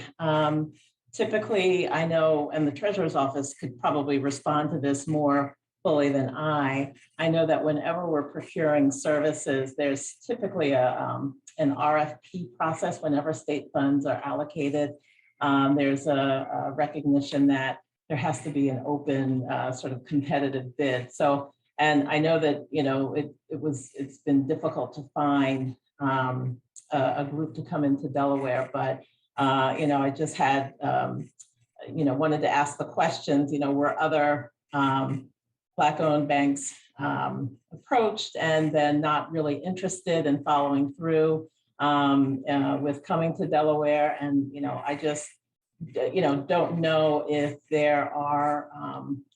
Speaker 12: Typically, I know, and the Treasurer's Office could probably respond to this more fully than I know that whenever we're procuring services, there's typically an RFP process whenever state funds are allocated. There's a recognition that there has to be an open sort of competitive bid. So, and I know that, it's been difficult to find a group to come into Delaware, but, I just had, wanted to ask the questions, were other Black-owned banks approached and then not really interested in following through with coming to Delaware. And, I just, don't know if there are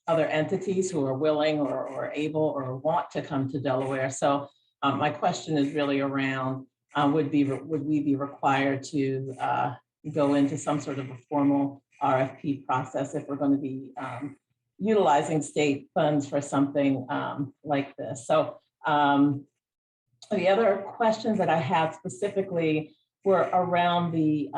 Speaker 12: other entities who are willing or able or want to come to Delaware. So my question is really around, would we be required to go into some sort of a formal RFP process if we're going to be utilizing state funds for something like this? So the other questions that I had specifically were around the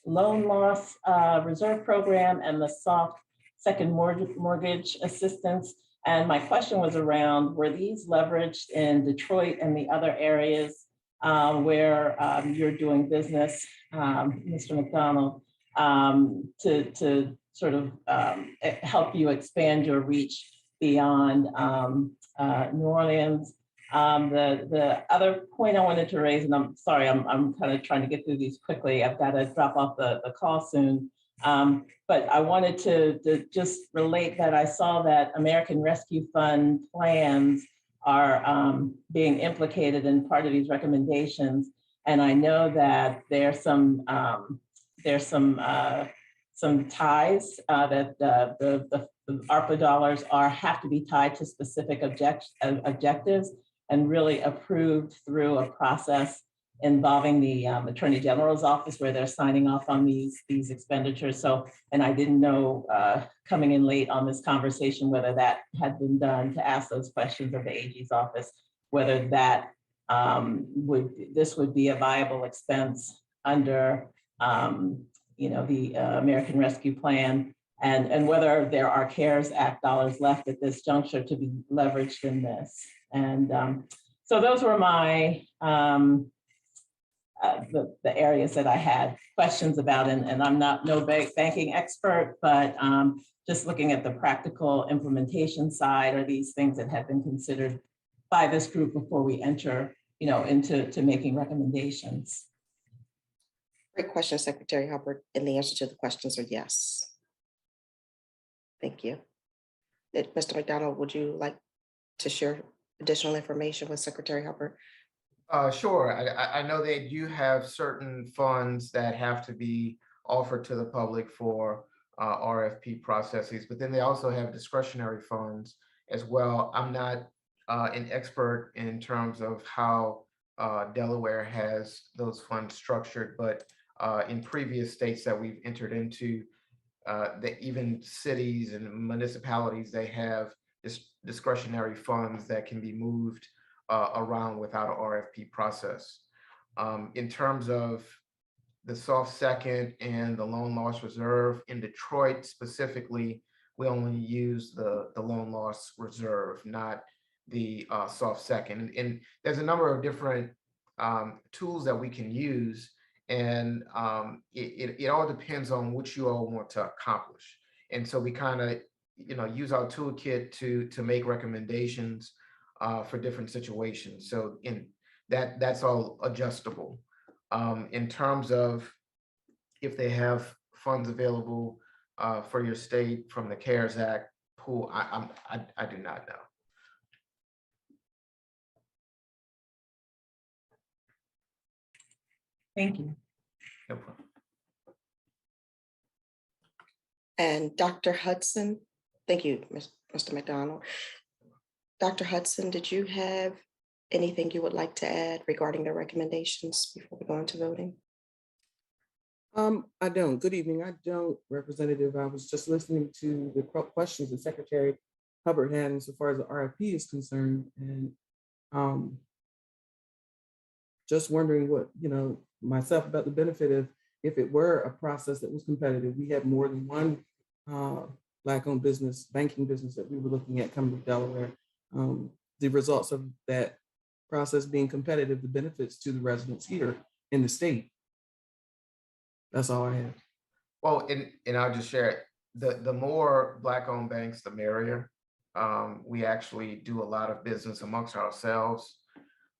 Speaker 12: loan loss reserve program and the soft second mortgage assistance. And my question was around, were these leveraged in Detroit and the other areas where you're doing business, Mr. McDonald, to sort of help you expand your reach beyond New Orleans? The other point I wanted to raise, and I'm sorry, I'm kind of trying to get through these quickly. I've got to drop off the call soon. But I wanted to just relate that I saw that American Rescue Fund plans are being implicated in part of these recommendations. And I know that there's some ties that the ARPA dollars have to be tied to specific objectives and really approved through a process involving the Attorney General's office where they're signing off on these expenditures. So, and I didn't know coming in late on this conversation whether that had been done to ask those questions of the AG's office, whether that this would be a viable expense under the American Rescue Plan, and whether there are CARES Act dollars left at this juncture to be leveraged in this. And so those were my the areas that I had questions about, and I'm not no banking expert, but just looking at the practical implementation side, are these things that have been considered by this group before we enter, into making recommendations.
Speaker 1: Great question, Secretary Hubbard, and the answer to the questions are yes. Thank you. Mr. McDonald, would you like to share additional information with Secretary Hubbard?
Speaker 6: Sure. I know they do have certain funds that have to be offered to the public for RFP processes, but then they also have discretionary funds as well. I'm not an expert in terms of how Delaware has those funds structured, but in previous states that we've entered into, even cities and municipalities, they have discretionary funds that can be moved around without an RFP process. In terms of the soft second and the loan loss reserve in Detroit specifically, we only use the loan loss reserve, not the soft second. And there's a number of different tools that we can use, and it all depends on what you all want to accomplish. And so we kind of use our toolkit to make recommendations for different situations. So that's all adjustable. In terms of if they have funds available for your state from the CARES Act pool, I do not know.
Speaker 12: Thank you.
Speaker 6: No problem.
Speaker 1: And Dr. Hudson, thank you, Mr. McDonald. Dr. Hudson, did you have anything you would like to add regarding the recommendations before we go into voting?
Speaker 13: I don't. Good evening. I don't, Representative. I was just listening to the questions that Secretary Hubbard had insofar as the RFP is concerned, and just wondering what, myself about the benefit of if it were a process that was competitive. We have more than one Black-owned business, banking business that we were looking at coming to Delaware. The results of that process being competitive, the benefits to the residents here in the state. That's all I have.
Speaker 6: Well, and I'll just share it. The more Black-owned banks, the merrier. We actually do a lot of business amongst ourselves.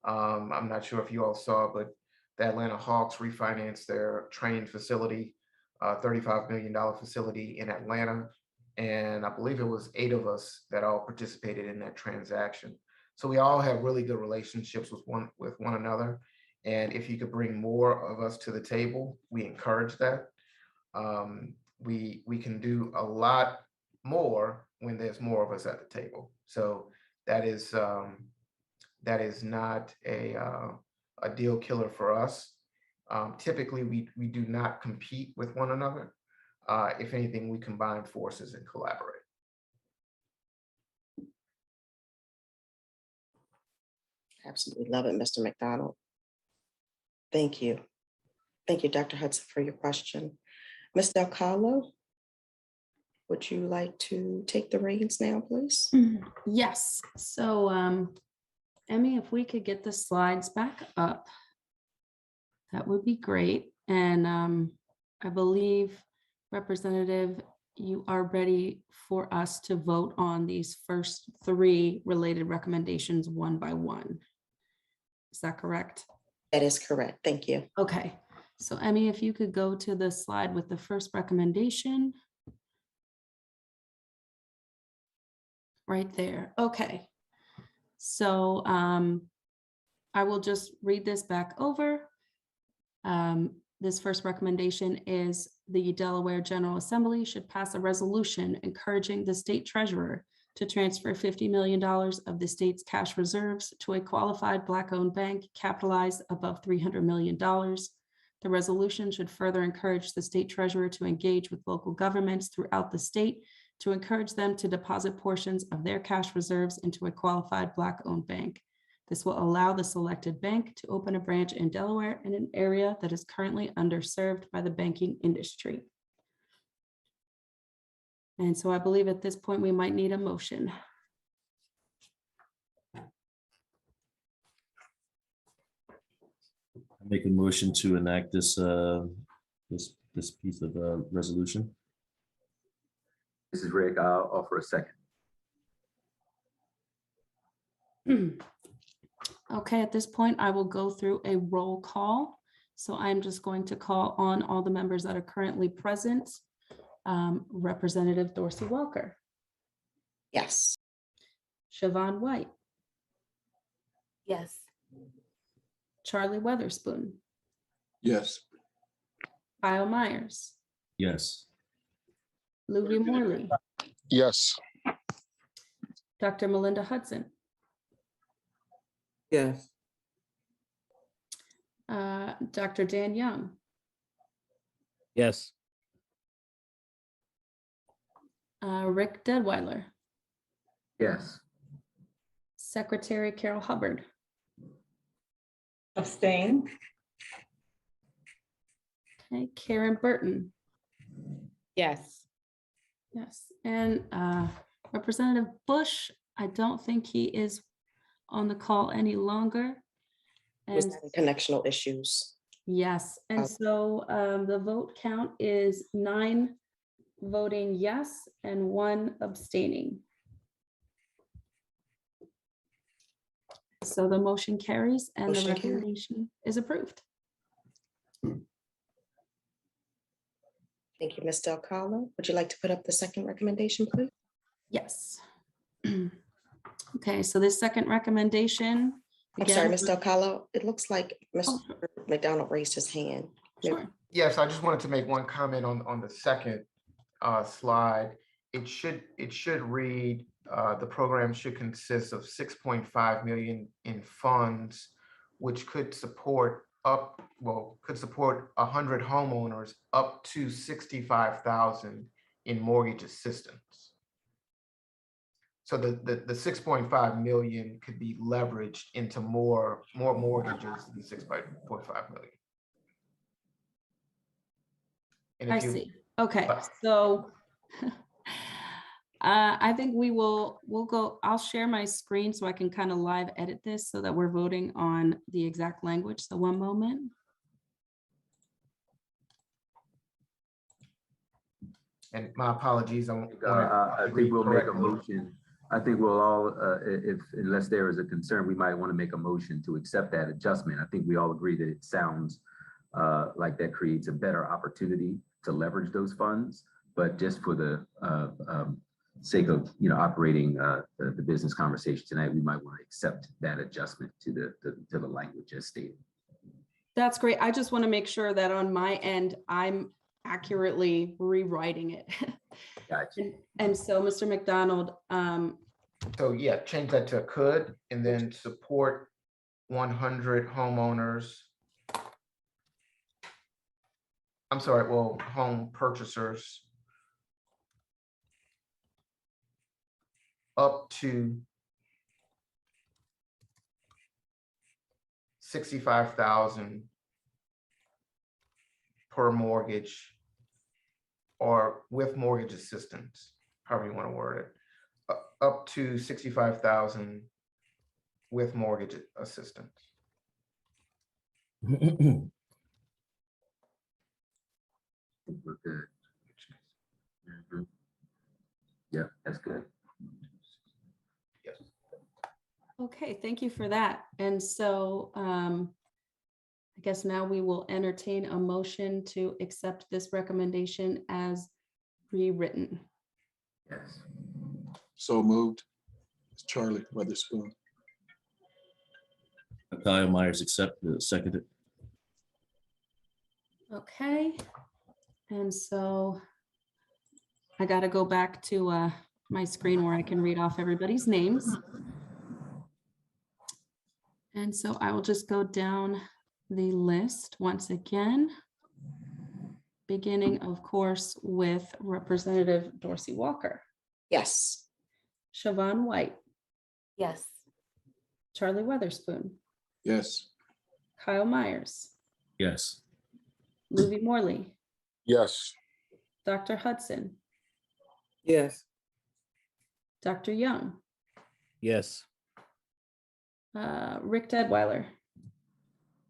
Speaker 6: I'm not sure if you all saw, but the Atlanta Hawks refinanced their training facility, $35 million facility in Atlanta. And I believe it was 8 of us that all participated in that transaction. So we all have really good relationships with one another. And if you could bring more of us to the table, we encourage that. We can do a lot more when there's more of us at the table. So that is not a deal killer for us. Typically, we do not compete with one another. If anything, we combine forces and collaborate.
Speaker 1: Absolutely love it, Mr. McDonald. Thank you. Thank you, Dr. Hudson, for your question. Ms. Del Carlo, would you like to take the reins now, please?
Speaker 2: Yes. So, Emmy, if we could get the slides back up, that would be great. And I believe, Representative, you are ready for us to vote on these first 3 related recommendations one by one. Is that correct?
Speaker 1: That is correct. Thank you.
Speaker 2: Okay. So Emmy, if you could go to the slide with the first recommendation. Right there. Okay. So I will just read this back over. This first recommendation is the Delaware General Assembly should pass a resolution encouraging the state treasurer to transfer $50 million of the state's cash reserves to a qualified Black-owned bank capitalized above $300 million. The resolution should further encourage the state treasurer to engage with local governments throughout the state to encourage them to deposit portions of their cash reserves into a qualified Black-owned bank. This will allow the selected bank to open a branch in Delaware in an area that is currently underserved by the banking industry. And so I believe at this point, we might need a motion.
Speaker 5: Make a motion to enact this this piece of resolution.
Speaker 8: This is Rick. I'll offer a second.
Speaker 2: Okay, at this point, I will go through a roll call. So I'm just going to call on all the members that are currently present. Representative Dorsey Walker,
Speaker 1: Yes.
Speaker 2: Siobhan White,
Speaker 10: Yes.
Speaker 2: Charlie Weatherspoon,
Speaker 4: Yes.
Speaker 2: Kyle Myers,
Speaker 5: Yes.
Speaker 2: Louis Morley,
Speaker 11: Yes.
Speaker 2: Dr. Melinda Hudson,
Speaker 13: Yes.
Speaker 2: Dr. Dan Young,
Speaker 9: Yes.
Speaker 2: Rick Deadweiler,
Speaker 8: Yes.
Speaker 2: Secretary Carol Hubbard,
Speaker 12: Abstain.
Speaker 2: okay, Karen Burton,
Speaker 3: Yes.
Speaker 2: yes, and Representative Bush, I don't think he is on the call any longer.
Speaker 1: There's
Speaker 2: And
Speaker 1: connectional issues.
Speaker 2: yes, and so the vote count is 9 voting yes and 1 abstaining. So the motion carries and the
Speaker 1: Motion carries.
Speaker 2: recommendation is approved.
Speaker 1: Thank you, Ms. Del Carlo. Would you like to put up the second recommendation, please?
Speaker 2: Yes. Okay, so this second recommendation.
Speaker 1: I'm sorry,
Speaker 2: again,
Speaker 1: Ms. Del Carlo, it looks like Mr.
Speaker 2: Oh, sure.
Speaker 1: McDonald raised his hand.
Speaker 2: Sure.
Speaker 6: Yes, I just wanted to make one comment on the second slide. It should read, the program should consist of 6.5 million in funds, which could support 100 homeowners up to 65,000 in mortgage assistance. So the 6.5 million could be leveraged into more mortgages than 6.5 million. And
Speaker 2: I
Speaker 6: if you,
Speaker 2: see. Okay, so I think we'll go, I'll share my screen so I can kind of live edit this so that we're voting on the exact language. So one moment.
Speaker 6: and my apologies, I
Speaker 8: think we'll make a motion. I think we'll all, unless there is a concern, we might want to make a motion to accept that adjustment. I think we all agree that it sounds like that creates a better opportunity to leverage those funds, but just for the sake of operating the business conversation tonight, we might want to accept that adjustment to the language as stated.
Speaker 2: That's great. I just want to make sure that on my end, I'm accurately rewriting it.
Speaker 8: Gotcha.
Speaker 2: And so, Mr. McDonald,
Speaker 6: so yeah, change that to could, and then support 100 homeowners. I'm sorry, well, home purchasers up to 65,000 per mortgage or with mortgage assistance, however you want to word it, up to 65,000 with mortgage assistance.
Speaker 8: We're good. Mhm. Yeah, that's good.
Speaker 6: Yes.
Speaker 2: okay, thank you for that. And so I guess now we will entertain a motion to accept this recommendation as rewritten.
Speaker 8: Yes.
Speaker 4: So moved. Charlie Weatherspoon.
Speaker 5: Kyle Myers seconded.
Speaker 2: Okay. And so I got to go back to my screen where I can read off everybody's names. And so I will just go down the list once again, beginning, of course, with Representative Dorsey Walker,
Speaker 1: Yes.
Speaker 2: Siobhan White,
Speaker 10: Yes.
Speaker 2: Charlie Weatherspoon,
Speaker 4: Yes.
Speaker 2: Kyle Myers,
Speaker 5: Yes.
Speaker 2: Louis Morley,
Speaker 11: Yes.
Speaker 2: Dr. Hudson,
Speaker 13: Yes.
Speaker 2: Dr. Young,
Speaker 9: Yes.
Speaker 2: Rick Deadweiler,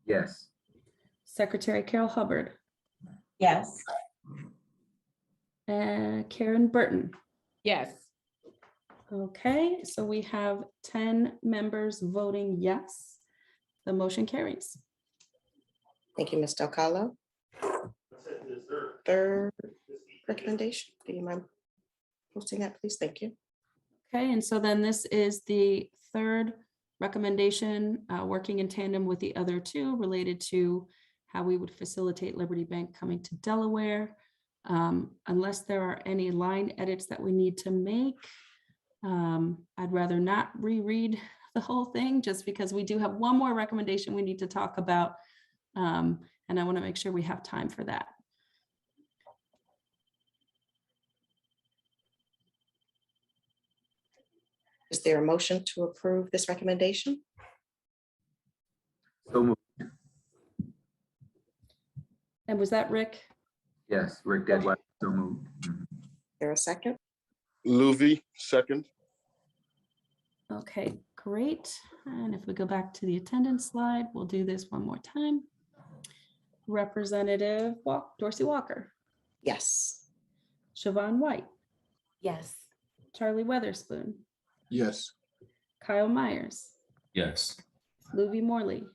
Speaker 8: Yes.
Speaker 2: Secretary Carol Hubbard,
Speaker 12: Yes.
Speaker 2: and Karen Burton.
Speaker 3: Yes.
Speaker 2: Okay, so we have 10 members voting yes. The motion carries.
Speaker 1: Thank you, Ms. Delcalo. Third recommendation, do you mind posting that, please? Thank you.
Speaker 2: Okay, and so then this is the third recommendation, working in tandem with the other two related to how we would facilitate Liberty Bank coming to Delaware. Unless there are any line edits that we need to make, I'd rather not reread the whole thing just because we do have one more recommendation we need to talk about. And I want to make sure we have time for that.
Speaker 1: Is there a motion to approve this recommendation?
Speaker 8: So moved.
Speaker 2: And was that Rick?
Speaker 8: Yes, Rick Deadweiler, so moved. Mhm.
Speaker 1: Is there a second?
Speaker 11: Louis, second.
Speaker 2: Okay, great. And if we go back to the attendance slide, we'll do this one more time. Representative Dorsey Walker,
Speaker 1: Yes.
Speaker 2: Siobhan White,
Speaker 10: Yes.
Speaker 2: Charlie Weatherspoon,
Speaker 4: Yes.
Speaker 2: Kyle Myers,
Speaker 5: Yes.
Speaker 2: Louis Morley,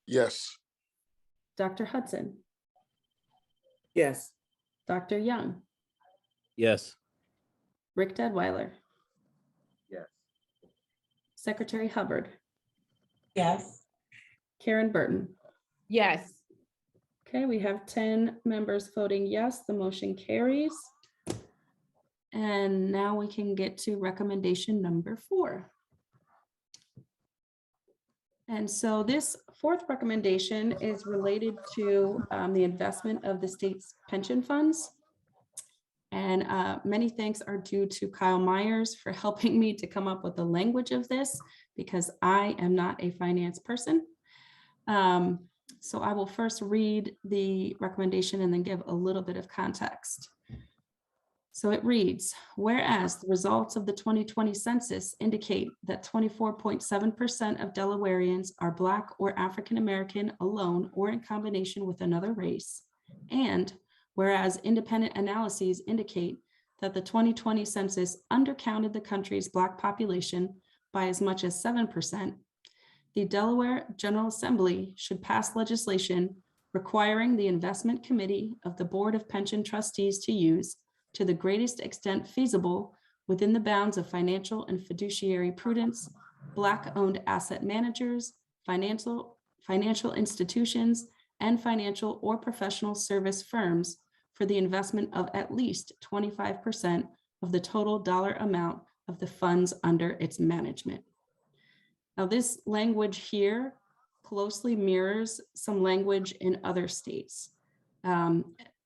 Speaker 11: Yes.
Speaker 2: Dr. Hudson,
Speaker 13: Yes.
Speaker 2: Dr. Young,
Speaker 9: Yes.
Speaker 2: Rick Deadweiler,
Speaker 8: Yes.
Speaker 2: Secretary Hubbard,
Speaker 12: Yes.
Speaker 2: Karen Burton.
Speaker 3: Yes.
Speaker 2: Okay, we have 10 members voting yes, the motion carries. And now we can get to recommendation number 4. And so this fourth recommendation is related to the investment of the state's pension funds. And many thanks are due to Kyle Myers for helping me to come up with the language of this because I am not a finance person. So I will first read the recommendation and then give a little bit of context. So it reads, whereas the results of the 2020 census indicate that 24.7% of Delawareans are Black or African American alone or in combination with another race, and whereas independent analyses indicate that the 2020 census undercounted the country's Black population by as much as 7%, the Delaware General Assembly should pass legislation requiring the Investment Committee of the Board of Pension Trustees to use, to the greatest extent feasible within the bounds of financial and fiduciary prudence, Black-owned asset managers, financial institutions, and financial or professional service firms for the investment of at least 25% of the total dollar amount of the funds under its management. Now, this language here closely mirrors some language in other states.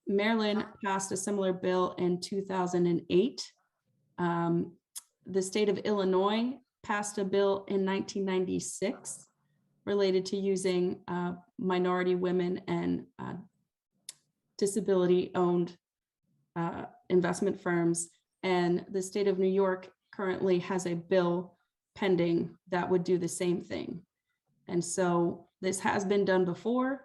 Speaker 2: Maryland passed a similar bill in 2008. The state of Illinois passed a bill in 1996 related to using minority women and disability-owned investment firms. And the state of New York currently has a bill pending that would do the same thing. And so this has been done before.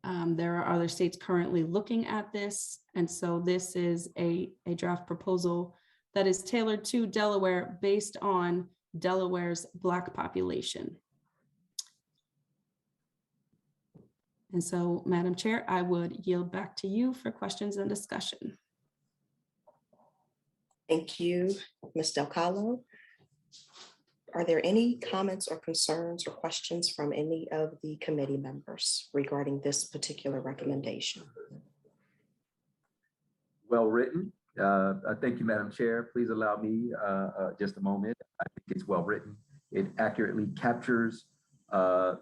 Speaker 2: There are other states currently looking at this. And so this is a draft proposal that is tailored to Delaware based on Delaware's Black population. And so, Madam Chair, I would yield back to you for questions and discussion.
Speaker 1: Thank you, Ms. Delcalo. Are there any comments or concerns or questions from any of the committee members regarding this particular recommendation?
Speaker 8: Well written, Thank you, Madam Chair. Please allow me just a moment. I think it's well written. It accurately captures the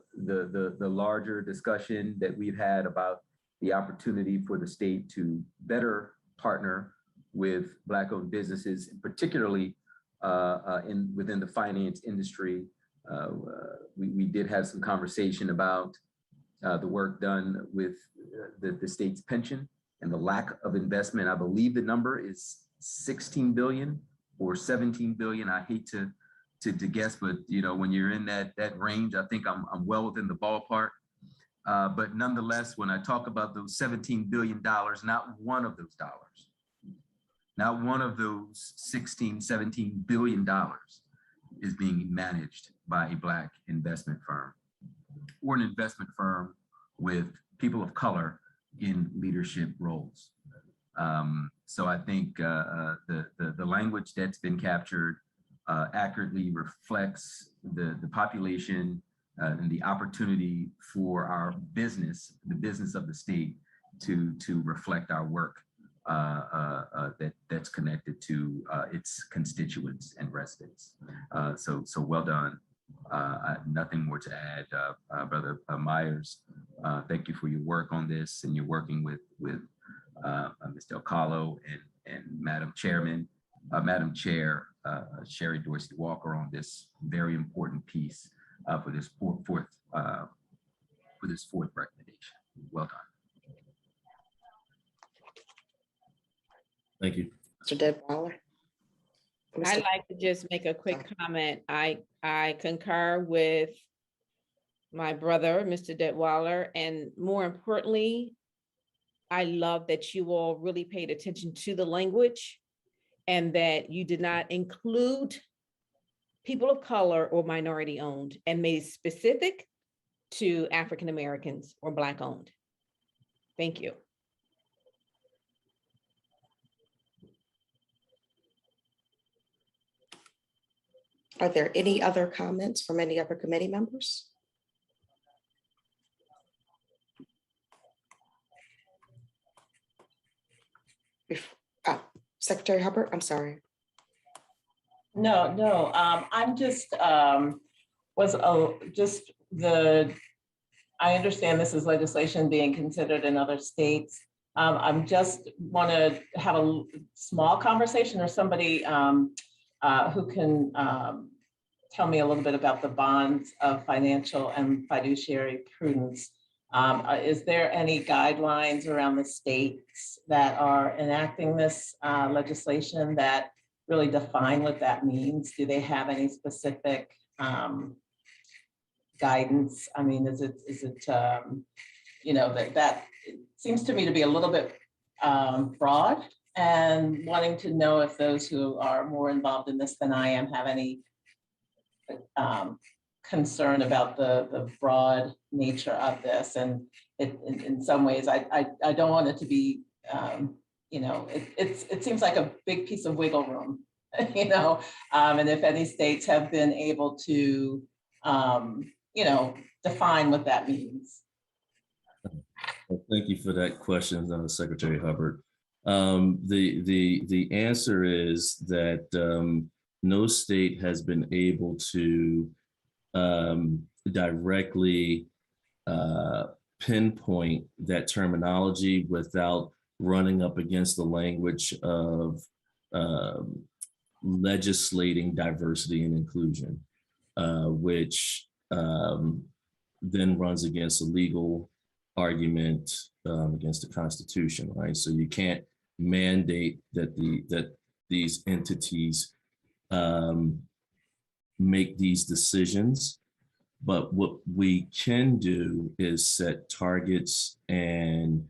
Speaker 8: larger discussion that we've had about the opportunity for the state to better partner with Black-owned businesses, particularly within the finance industry. We did have some conversation about the work done with the state's pension and the lack of investment. I believe the number is 16 billion or 17 billion. I hate to guess, but when you're in that range, I think I'm well within the ballpark. But nonetheless, when I talk about those $17 billion, not one of those dollars, not one of those 16, 17 billion dollars is being managed by a Black investment firm or an investment firm with people of color in leadership roles. So I think the language that's been captured accurately reflects the population and the opportunity for our business, the business of the state, to reflect our work that's connected to its constituents and residents. So well done. Nothing more to add, Brother Myers. Thank you for your work on this, and you're working with Ms. Del Carlo and Madam Chairman, Madam Chair, Sherry Dorsey Walker on this very important piece for this fourth recommendation. Well done.
Speaker 5: Thank you.
Speaker 1: Mr. Detweiler.
Speaker 3: I'd like to just make a quick comment. I concur with my brother, Mr. Detweiler, and more importantly, I love that you all really paid attention to the language and that you did not include people of color or minority owned and made it specific to African Americans or Black owned. Thank you.
Speaker 1: Are there any other comments from any other committee members? Secretary Hubbard, I'm sorry.
Speaker 12: No, I'm just, I understand this is legislation being considered in other states. I'm just want to have a small conversation or somebody who can tell me a little bit about the bonds of financial and fiduciary prudence. Is there any guidelines around the states that are enacting this legislation that really define what that means? Do they have any specific guidance? I mean, is it that it seems to me to be a little bit broad, and wanting to know if those who are more involved in this than I am have any concern about the broad nature of this. And in some ways, I don't want it to be, it seems like a big piece of wiggle room, and if any states have been able to, define what that means.
Speaker 5: Well, thank you for that question, Secretary Hubbard. The answer is that no state has been able to directly pinpoint that terminology without running up against the language of legislating diversity and inclusion, which then runs against a legal argument against the Constitution, right? So you can't mandate that these entities make these decisions, but what we can do is set targets and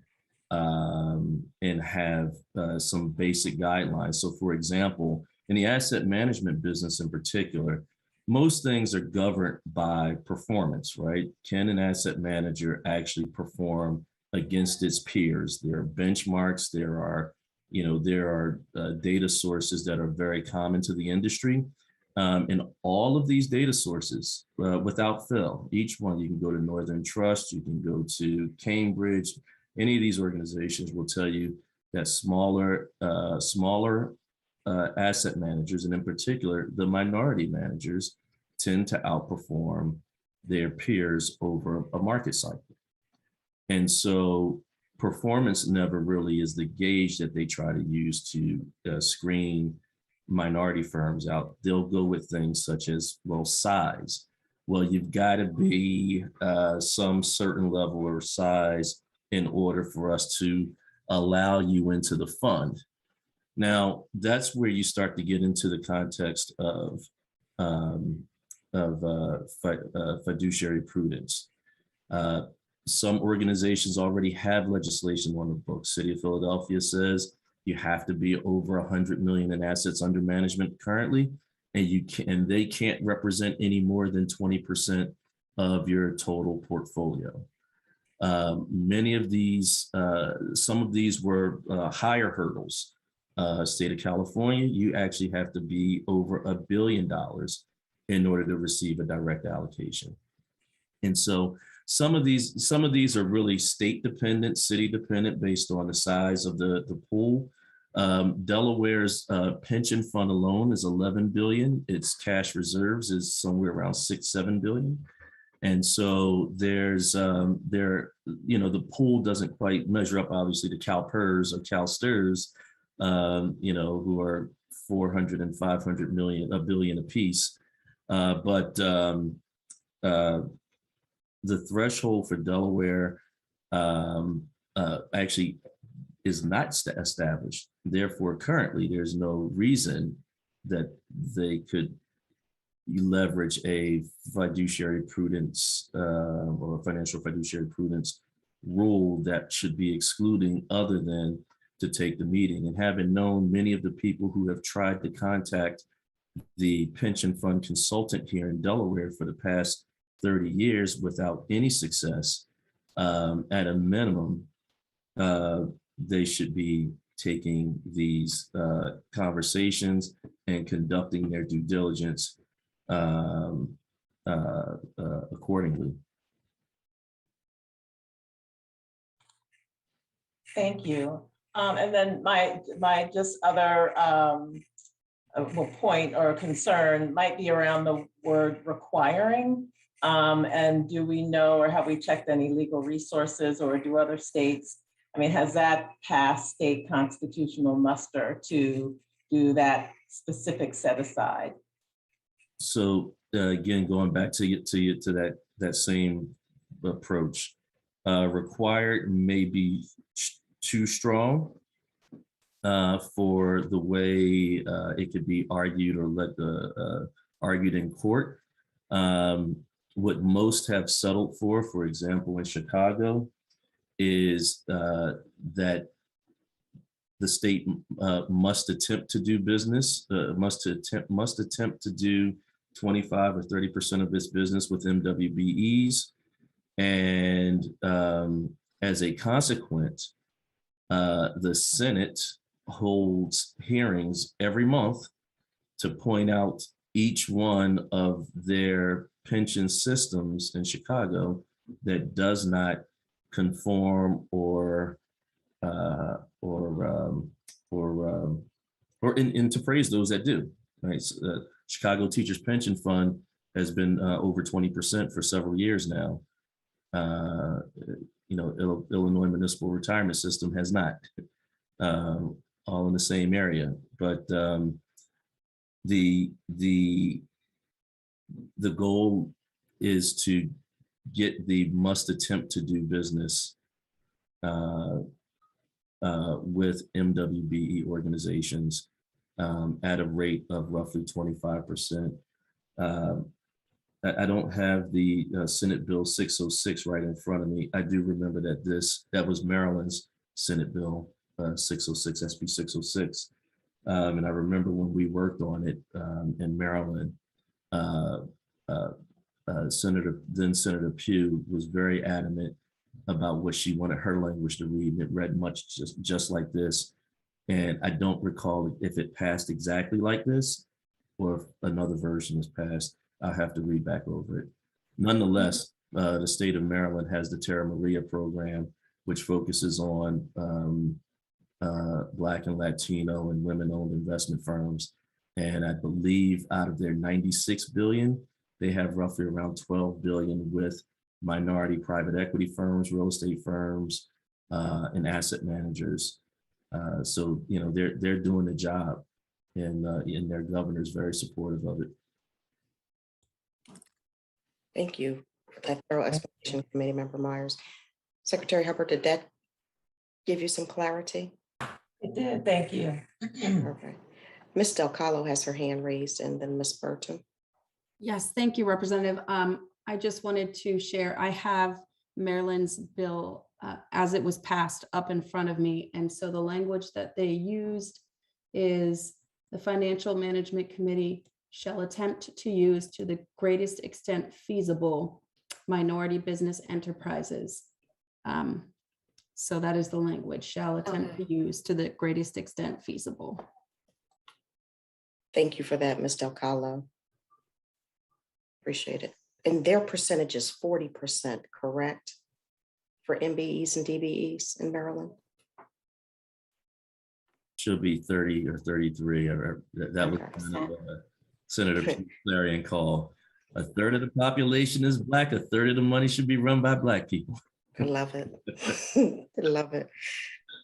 Speaker 5: have some basic guidelines. So, for example, in the asset management business in particular, most things are governed by performance, right? Can an asset manager actually perform against its peers? There are benchmarks, there are data sources that are very common to the industry. And all of these data sources, without fail, each one, you can go to Northern Trust, you can go to Cambridge, any of these organizations will tell you that smaller asset managers, and in particular, the minority managers, tend to outperform their peers over a market cycle. And so performance never really is the gauge that they try to use to screen minority firms out. They'll go with things such as, well, size. Well, you've got to be some certain level or size in order for us to allow you into the fund. Now, that's where you start to get into the context of fiduciary prudence. Some organizations already have legislation on the books. City of Philadelphia says you have to be over 100 million in assets under management currently, and they can't represent any more than 20% of your total portfolio. Many of these, some of these were higher hurdles. State of California, you actually have to be over $1 billion in order to receive a direct allocation. And so some of these are really state dependent, city dependent, based on the size of the pool. Delaware's pension fund alone is 11 billion. Its cash reserves is somewhere around 6-7 billion. And so there's the pool doesn't quite measure up, obviously, to CalPERS or CalSTRS, who are 400 and 500 million, $1 billion apiece. But the threshold for Delaware actually is not established. Therefore, currently, there's no reason that they could leverage a fiduciary prudence or financial fiduciary prudence rule that should be excluding, other than to take the meeting. And having known many of the people who have tried to contact the pension fund consultant here in Delaware for the past 30 years without any success, at a minimum, they should be taking these conversations and conducting their due diligence accordingly.
Speaker 12: Thank you. And then my just other point or concern might be around the word requiring. And do we know, or have we checked any legal resources, or do other states, has that passed state constitutional muster to do that specific set aside?
Speaker 5: So again, going back to that same approach, required may be too strong for the way it could be argued or argued in court. What most have settled for example, in Chicago, is that the state must attempt to do business, must attempt to do 25 or 30% of its business with MWBEs. And as a consequence, the Senate holds hearings every month to point out each one of their pension systems in Chicago that does not conform or to praise those that do. Right, so, Chicago Teachers Pension Fund has been over 20% for several years now. Illinois Municipal Retirement System has not. All in the same area, but the goal is to get the must attempt to do business with MWBE organizations at a rate of roughly 25%. I don't have the Senate Bill 606 right in front of me. I do remember that was Maryland's Senate Bill 606, SB 606. And I remember when we worked on it in Maryland, Senator Pugh was very adamant about what she wanted her language to read, and it read much just like this. And I don't recall if it passed exactly like this or if another version is passed. I'll have to read back over it. Nonetheless, the state of Maryland has the Terra Maria program, which focuses on Black and Latino and women-owned investment firms. And I believe out of their 96 billion, they have roughly around 12 billion with minority private equity firms, real estate firms, and asset managers. So, you know, they're doing the job, and their governor's very supportive of it.
Speaker 1: Thank you for that thorough explanation, Committee Member Myers. Secretary Hubbard, did that give you some clarity?
Speaker 12: It did, thank you.
Speaker 1: Okay. Ms. Del Carlo has her hand raised, and then Ms. Burton.
Speaker 2: Yes, thank you, Representative. I just wanted to share, I have Maryland's bill as it was passed up in front of me. And so the language that they used is the Financial Management Committee shall attempt to use to the greatest extent feasible minority business enterprises. So that is the language, shall attempt to use to the greatest extent feasible.
Speaker 1: Thank you for that, Ms. Del Carlo. Appreciate it. And their percentage is 40%, correct? For MBEs and DBEs in Maryland?
Speaker 5: Should be 30 or 33, or that was kind of Senator Clarion call. A third of the population is Black, a third of the money should be run by Black people.
Speaker 1: I love it. I love it.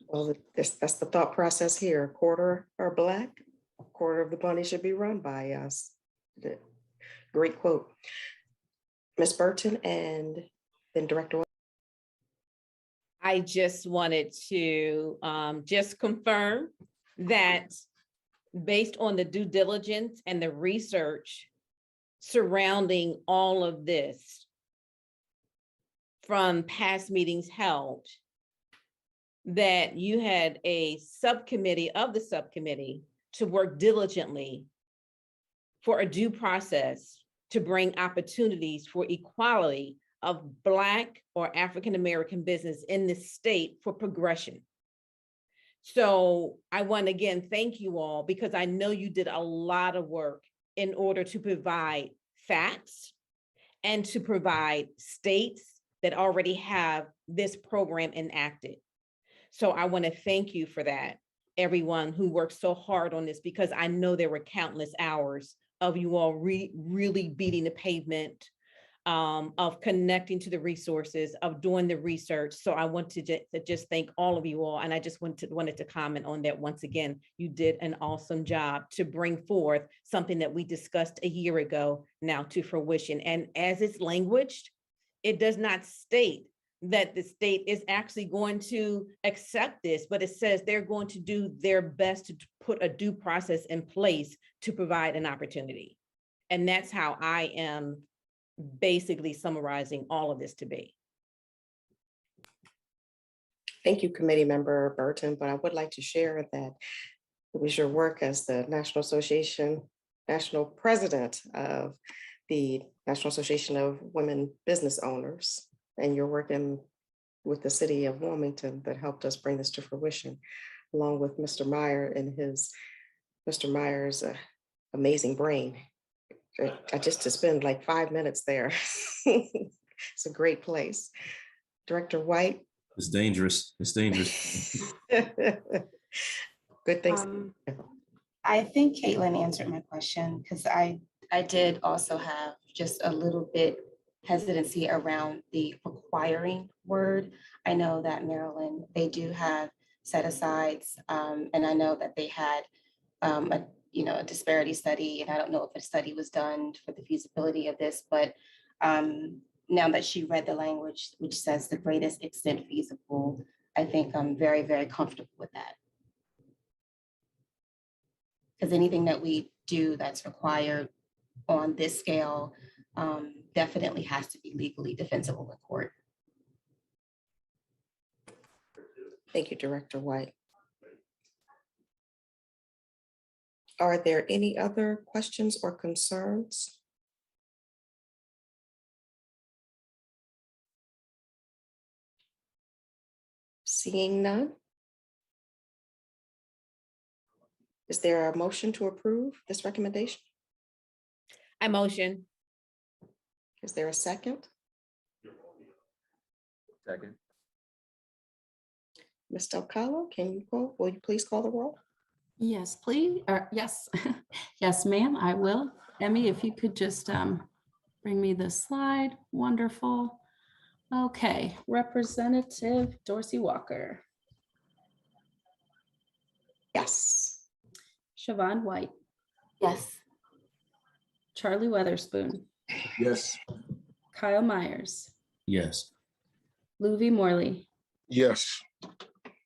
Speaker 1: Well, that's the thought process here. A quarter are Black, a quarter of the money should be run by us. Great quote. Ms. Burton and then Director.
Speaker 3: I just wanted to just confirm that based on the due diligence and the research surrounding all of this from past meetings held, that you had a subcommittee of the subcommittee to work diligently for a due process to bring opportunities for equality of Black or African-American business in this state for progression. So I want to again thank you all, because I know you did a lot of work in order to provide facts and to provide states that already have this program enacted. So I want to thank you for that, everyone who worked so hard on this, because I know there were countless hours of you all really beating the pavement, of connecting to the resources, of doing the research. So I want to just thank all of you all. And I just wanted to comment on that once again. You did an awesome job to bring forth something that we discussed a year ago now to fruition. And as it's languaged, it does not state that the state is actually going to accept this, but it says they're going to do their best to put a due process in place to provide an opportunity. And that's how I am basically summarizing all of this to be.
Speaker 1: Thank you, Committee Member Burton, but I would like to share that it was your work as the National President of the National Association of Women Business Owners, and you're working with the city of Wilmington that helped us bring this to fruition, along with Mr. Meyer and Mr. Meyer's amazing brain. I just to spend like 5 minutes there. It's a great place. Director White.
Speaker 5: It's dangerous. It's dangerous.
Speaker 1: Good things.
Speaker 10: I think Caitlin answered my question, because I did also have just a little bit hesitancy around the requiring word. I know that Maryland, they do have set asides, and I know that they had a disparity study, and I don't know if a study was done for the feasibility of this, but now that she read the language, which says the greatest extent feasible, I think I'm very, very comfortable with that. Because anything that we do that's required on this scale definitely has to be legally defensible in court.
Speaker 1: Thank you, Director White. Are there any other questions or concerns? Seeing none. Is there a motion to approve this recommendation?
Speaker 3: I motion.
Speaker 1: Is there a second?
Speaker 8: Second.
Speaker 1: Ms. Del Carlo, will you please call the roll?
Speaker 2: Yes, please. Yes. Yes, ma'am, I will. Emmy, if you could just bring me the slide. Wonderful. Okay, Representative Dorsey Walker,
Speaker 1: Yes.
Speaker 2: Siobhan White,
Speaker 10: Yes.
Speaker 2: Charlie Weatherspoon,
Speaker 4: Yes.
Speaker 2: Kyle Myers,
Speaker 5: Yes.
Speaker 2: Louis Morley,
Speaker 11: Yes.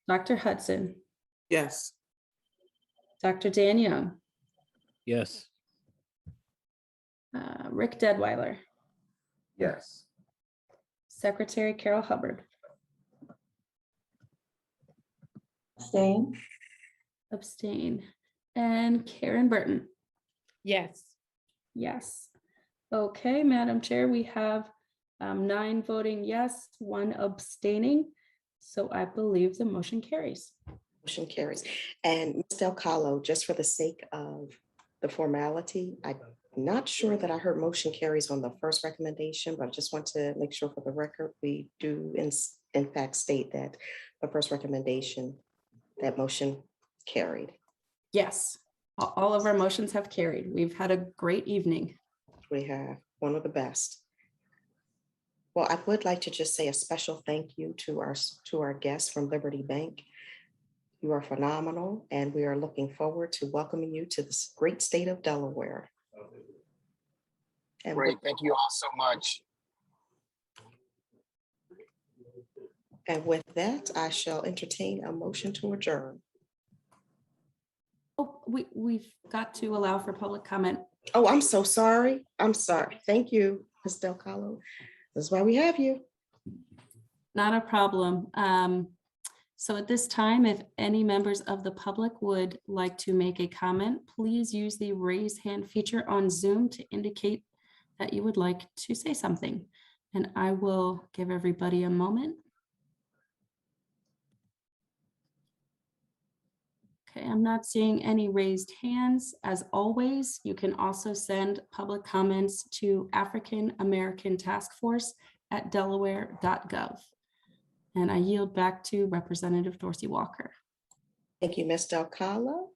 Speaker 2: Dr. Hudson,
Speaker 13: Yes.
Speaker 2: Dr. Dan Young,
Speaker 9: Yes.
Speaker 2: Rick Deadweiler,
Speaker 8: Yes.
Speaker 2: Secretary Carol Hubbard, abstain, and Karen Burton.
Speaker 3: Yes.
Speaker 2: Yes. Okay, Madam Chair, we have 9 voting yes, 1 abstaining. So I believe the motion carries.
Speaker 1: Motion carries. And Ms. Del Carlo, just for the sake of the formality, I'm not sure that I heard motion carries on the first recommendation, but I just want to make sure for the record, we do in fact state that the first recommendation, that motion carried.
Speaker 2: Yes, all of our motions have carried. We've had a great evening.
Speaker 1: We have one of the best. Well, I would like to just say a special thank you to our guests from Liberty Bank. You are phenomenal, and we are looking forward to welcoming you to this great state of Delaware. And
Speaker 6: Great, thank you all so much.
Speaker 1: with that, I shall entertain a motion to adjourn.
Speaker 2: Oh, we've got to allow for public comment.
Speaker 1: Oh, I'm so sorry. I'm sorry. Thank you, Ms. Del Carlo. That's why we have you.
Speaker 2: Not a problem. So at this time, if any members of the public would like to make a comment, please use the raise hand feature on Zoom to indicate that you would like to say something. And I will give everybody a moment. Okay, I'm not seeing any raised hands. As always, you can also send public comments to African American Task Force at delaware.gov. And I yield back to Representative Dorsey Walker.
Speaker 1: Thank you, Ms. Del Carlo.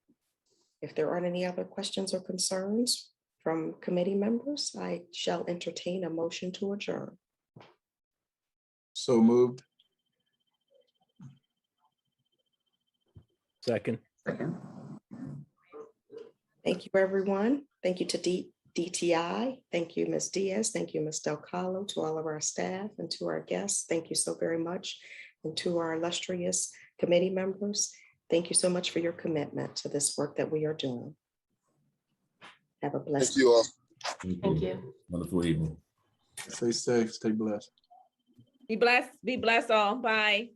Speaker 1: If there aren't any other questions or concerns from committee members, I shall entertain a motion to adjourn.
Speaker 4: So moved.
Speaker 9: Second.
Speaker 8: Second.
Speaker 1: Thank you, everyone. Thank you to DTI. Thank you, Ms. Diaz. Thank you, Ms. Del Carlo, to all of our staff and to our guests. Thank you so very much. And to our illustrious committee members, thank you so much for your commitment to this work that we are doing. Have a blessed
Speaker 11: Thank you all.
Speaker 2: Thank you.
Speaker 5: Wonderful evening.
Speaker 4: Stay safe, stay blessed.
Speaker 3: Be blessed all. Bye.